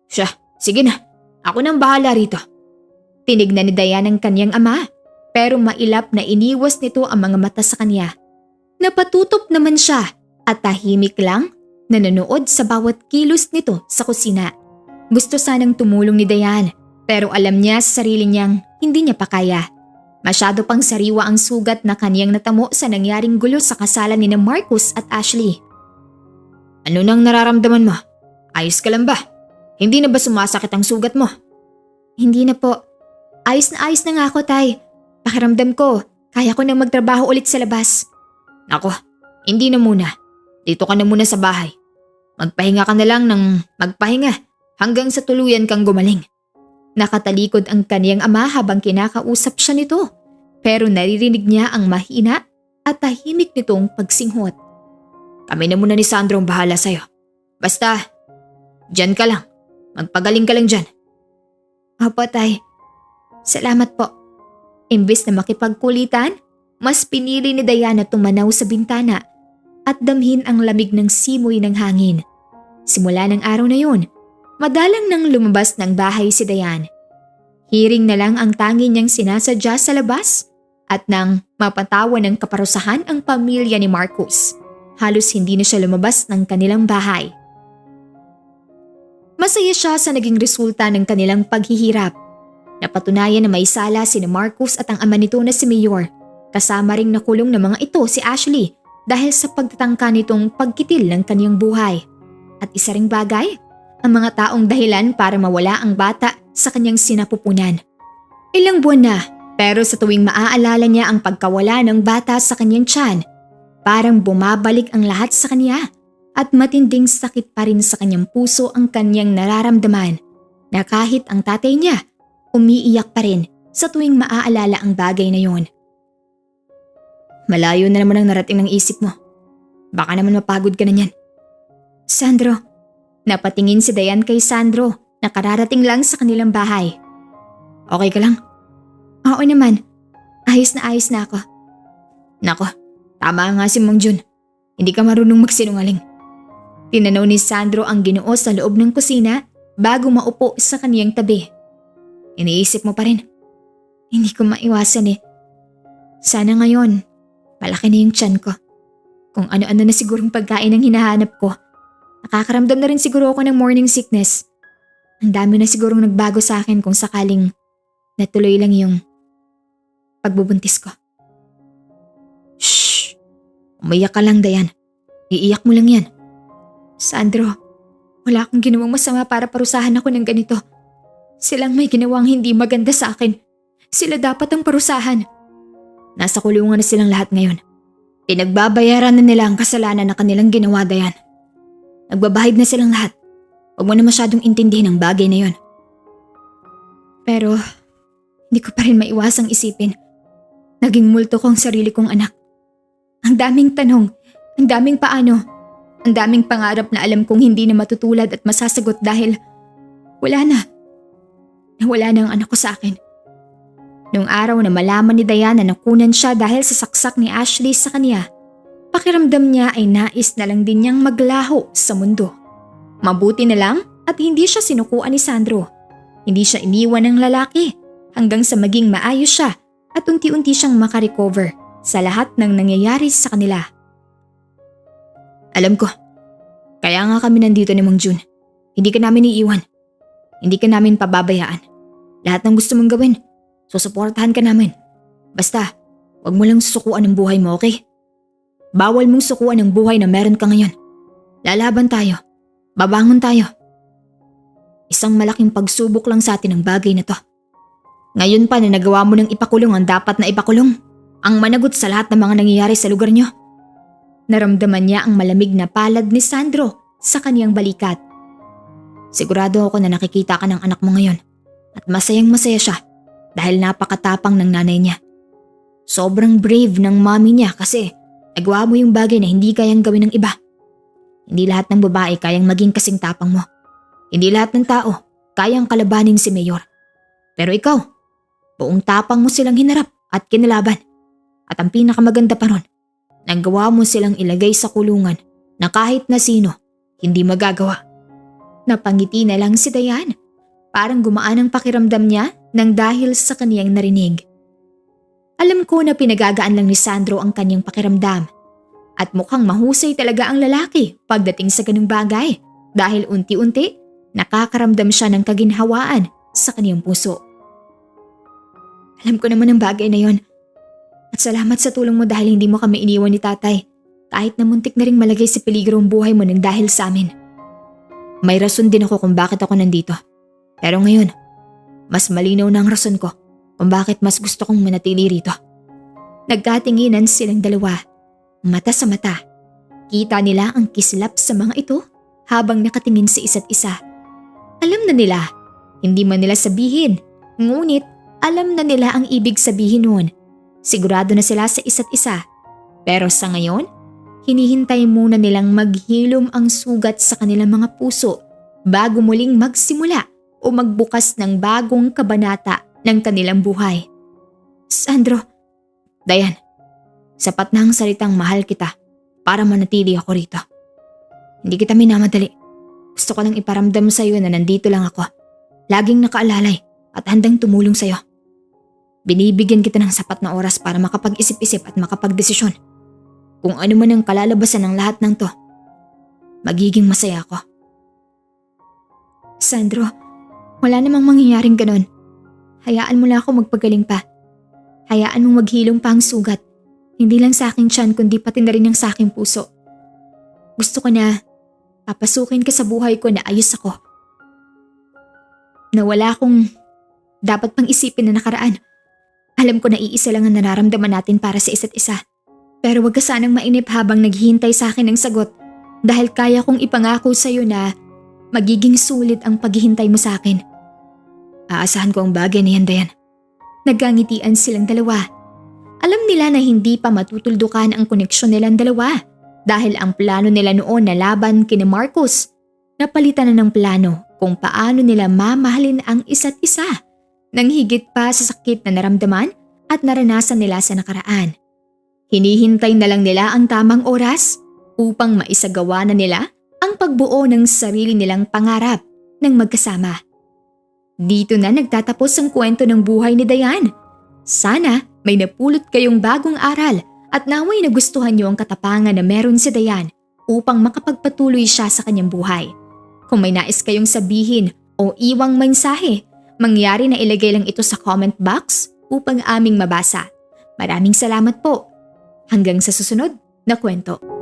Siya, sige na. Ako nang bahala rito. Tinignan ni Dayan ang kanyang ama pero mailap na iniwas nito ang mga mata sa kanya. Napatutop naman siya at tahimik lang na nanonood sa bawat kilos nito sa kusina. Gusto sanang tumulong ni Dayan pero alam niya sa sarili niyang hindi niya pa kaya. Masyado pang sariwa ang sugat na kaniyang natamo sa nangyaring gulo sa kasalan ni Marcus at Ashley. Ano nang nararamdaman mo? Ayos ka lang ba? Hindi na ba sumasakit ang sugat mo? Hindi na po. Ayos na nga ako, Tay. Pakiramdam ko, kaya ko nang magtrabaho ulit sa labas. Ako, hindi na muna. Dito ka na muna sa bahay. Magpahinga ka na lang ng magpahinga hanggang sa tuluyan kang gumaling. Nakatalikod ang kaniyang ama habang kinakausap siya nito. Pero naririnig niya ang mahina at tahimik nitong pagsinghot. Kami na muna ni Sandro ang bahala sa'yo. Basta, dyan ka lang. Magpagaling ka lang dyan. Opo, Tay. Salamat po. Imbes na makipagkulitan, mas pinili ni Dayan na tumanaw sa bintana at damhin ang lamig ng simoy ng hangin. Simula ng araw na yun, madalang nang lumabas ng bahay si Dayan. Hiring na lang ang tangi niyang sinasadya sa labas at nang mapatawan ng kaparusahan ang pamilya ni Marcus. Halos hindi na siya lumabas ng kanilang bahay. Masaya siya sa naging resulta ng kanilang paghihirap. Napatunayan na may sala sina Marcus at ang ama nito na si Mayor. Kasama ring nakulong ng mga ito si Ashley dahil sa pagtatangka nitong pagkitil ng kanyang buhay. At isa ring bagay, ang mga taong dahilan para mawala ang bata sa kanyang sinapupunan. Ilang buwan na pero sa tuwing maaalala niya ang pagkawala ng bata sa kanyang tiyan, parang bumabalik ang lahat sa kanya at matinding sakit pa rin sa kanyang puso ang kanyang nararamdaman na kahit ang tatay niya umiiyak pa rin sa tuwing maaalala ang bagay na yon. Malayo na naman ang narating ng isip mo. Baka naman mapagod ka na niyan. Sandro, napatingin si Dayan kay Sandro na kararating lang sa kanilang bahay. Okay ka lang? Oo naman, ayos na ako. Nako, tama nga si Mang Jun. Hindi ka marunong magsinungaling. Tinanaw ni Sandro ang Ginoo sa loob ng kusina bago maupo sa kaniyang tabi. Iniisip mo pa rin? Hindi ko maiwasan eh. Sana ngayon, malaki na yung tiyan ko. Kung ano-ano na sigurong pagkain ang hinahanap ko. Nakakaramdam na rin siguro ako ng morning sickness. Ang dami na sigurong nagbago sa akin kung sakaling natuloy lang yung pagbubuntis ko. Shh! Umiyak ka lang, Dayan. Iiyak mo lang yan. Sandro, wala akong ginawang masama para parusahan ako ng ganito. Silang may ginawang hindi maganda sa akin. Sila dapat ang parusahan. Nasa kulungan na silang lahat ngayon. Pinagbabayaran na nila ang kasalanan na kanilang ginawa, Dayan. Nagbabahid na silang lahat. Huwag mo na masyadong intindihin ang bagay na yon. Pero, hindi ko pa rin maiwasang isipin. Naging multo ko ang sarili kong anak. Ang daming tanong, ang daming paano, ang daming pangarap na alam kong hindi na matutulad at masasagot dahil wala na. Nawala na ang anak ko sa akin. Noong araw na malaman ni Dayan na nakunan siya dahil sa saksak ni Ashley sa kanya, pakiramdam niya ay nais na lang din niyang maglaho sa mundo. Mabuti na lang at hindi siya sinukuan ni Sandro. Hindi siya iniwan ng lalaki hanggang sa maging maayos siya at unti-unti siyang makarecover sa lahat ng nangyayari sa kanila. Alam ko, kaya nga kami nandito ni Mang Jun. Hindi ka namin iiwan. Hindi ka namin pababayaan. Lahat ng gusto mong gawin, susuportahan ka namin. Basta, wag mo lang susukuan ng buhay mo, okay? Bawal mong sukuan ng buhay na meron ka ngayon. Lalaban tayo. Babangon tayo. Isang malaking pagsubok lang sa atin ang bagay na to. Ngayon pa na nagawa mo ng ipakulong ang dapat na ipakulong. Ang managot sa lahat ng mga nangyayari sa lugar niyo. Naramdaman niya ang malamig na palad ni Sandro sa kaniyang balikat. Sigurado ako na nakikita ka ng anak mo ngayon at masayang masaya siya dahil napakatapang ng nanay niya. Sobrang brave ng mommy niya kasi nagawa mo yung bagay na hindi kayang gawin ng iba. Hindi lahat ng babae kayang maging kasing tapang mo. Hindi lahat ng tao kayang kalabanin si Mayor. Pero ikaw, buong tapang mo silang hinarap at kinalaban. At ang pinakamaganda pa ron, nagawa mo silang ilagay sa kulungan na kahit na sino hindi magagawa. Napangiti na lang si Dayan. Parang gumaan ang pakiramdam niya nang dahil sa kaniyang narinig. Alam ko na pinagagaan lang ni Sandro ang kanyang pakiramdam. At mukhang mahusay talaga ang lalaki pagdating sa ganung bagay dahil unti-unti nakakaramdam siya ng kaginhawaan sa kaniyang puso. Alam ko naman ang bagay na yon. At salamat sa tulong mo dahil hindi mo kami iniwan ni tatay kahit na muntik na ring malagay sa peligro ang buhay mo nang dahil sa amin. May rason din ako kung bakit ako nandito. Pero ngayon, mas malinaw na ang rason ko kung bakit mas gusto kong manatili rito. Nagkatinginan silang dalawa, mata sa mata. Kita nila ang kislap sa mga ito habang nakatingin sa isa't isa. Alam na nila, hindi man nila sabihin, ngunit alam na nila ang ibig sabihin noon. Sigurado na sila sa isa't isa. Pero sa ngayon, hinihintay muna nilang maghilom ang sugat sa kanilang mga puso bago muling magsimula o magbukas ng bagong kabanata ng kanilang buhay. Sandro, Dayan, sapat na ang salitang mahal kita para manatili ako rito. Hindi kita minamadali. Gusto ko lang iparamdam sa iyo na nandito lang ako. Laging nakaalalay at handang tumulong sa iyo. Binibigyan kita ng sapat na oras para makapag-isip-isip at makapagdesisyon. Kung ano man ang kalalabasan ng lahat ng to, magiging masaya ako. Sandro, wala namang mangyayaring ganon. Hayaan mo lang ako magpagaling pa. Hayaan mong maghilom pa ang sugat. Hindi lang sa aking tiyan kundi pati na rin ang sa aking puso. Gusto ko na papasukin ka sa buhay ko na ayos ako. Na wala akong dapat pang isipin na nakaraan. Alam ko na iisa lang ang nararamdaman natin para sa isa't isa. Pero wag ka sanang mainip habang naghihintay sa akin ng sagot dahil kaya kong ipangako sa iyo na magiging sulit ang paghihintay mo sa akin. Aasahan ko ang bagay na yan, Dayan. Nagkangitian silang dalawa. Alam nila na hindi pa matutuldukan ang koneksyon nilang dalawa dahil ang plano nila noon na laban kina Marcos napalitan na ng plano kung paano nila mamahalin ang isa't isa nang higit pa sa sakit na naramdaman at naranasan nila sa nakaraan. Hinihintay na lang nila ang tamang oras upang maisagawa na nila ang pagbuo ng sarili nilang pangarap ng magkasama. Dito na nagtatapos ang kwento ng buhay ni Dayan. Sana may napulot kayong bagong aral at naway nagustuhan niyo ang katapangan na meron si Dayan upang makapagpatuloy siya sa kanyang buhay. Kung may nais kayong sabihin o iwang mensahe, mangyari na ilagay lang ito sa comment box upang aming mabasa. Maraming salamat po. Hanggang sa susunod na kwento.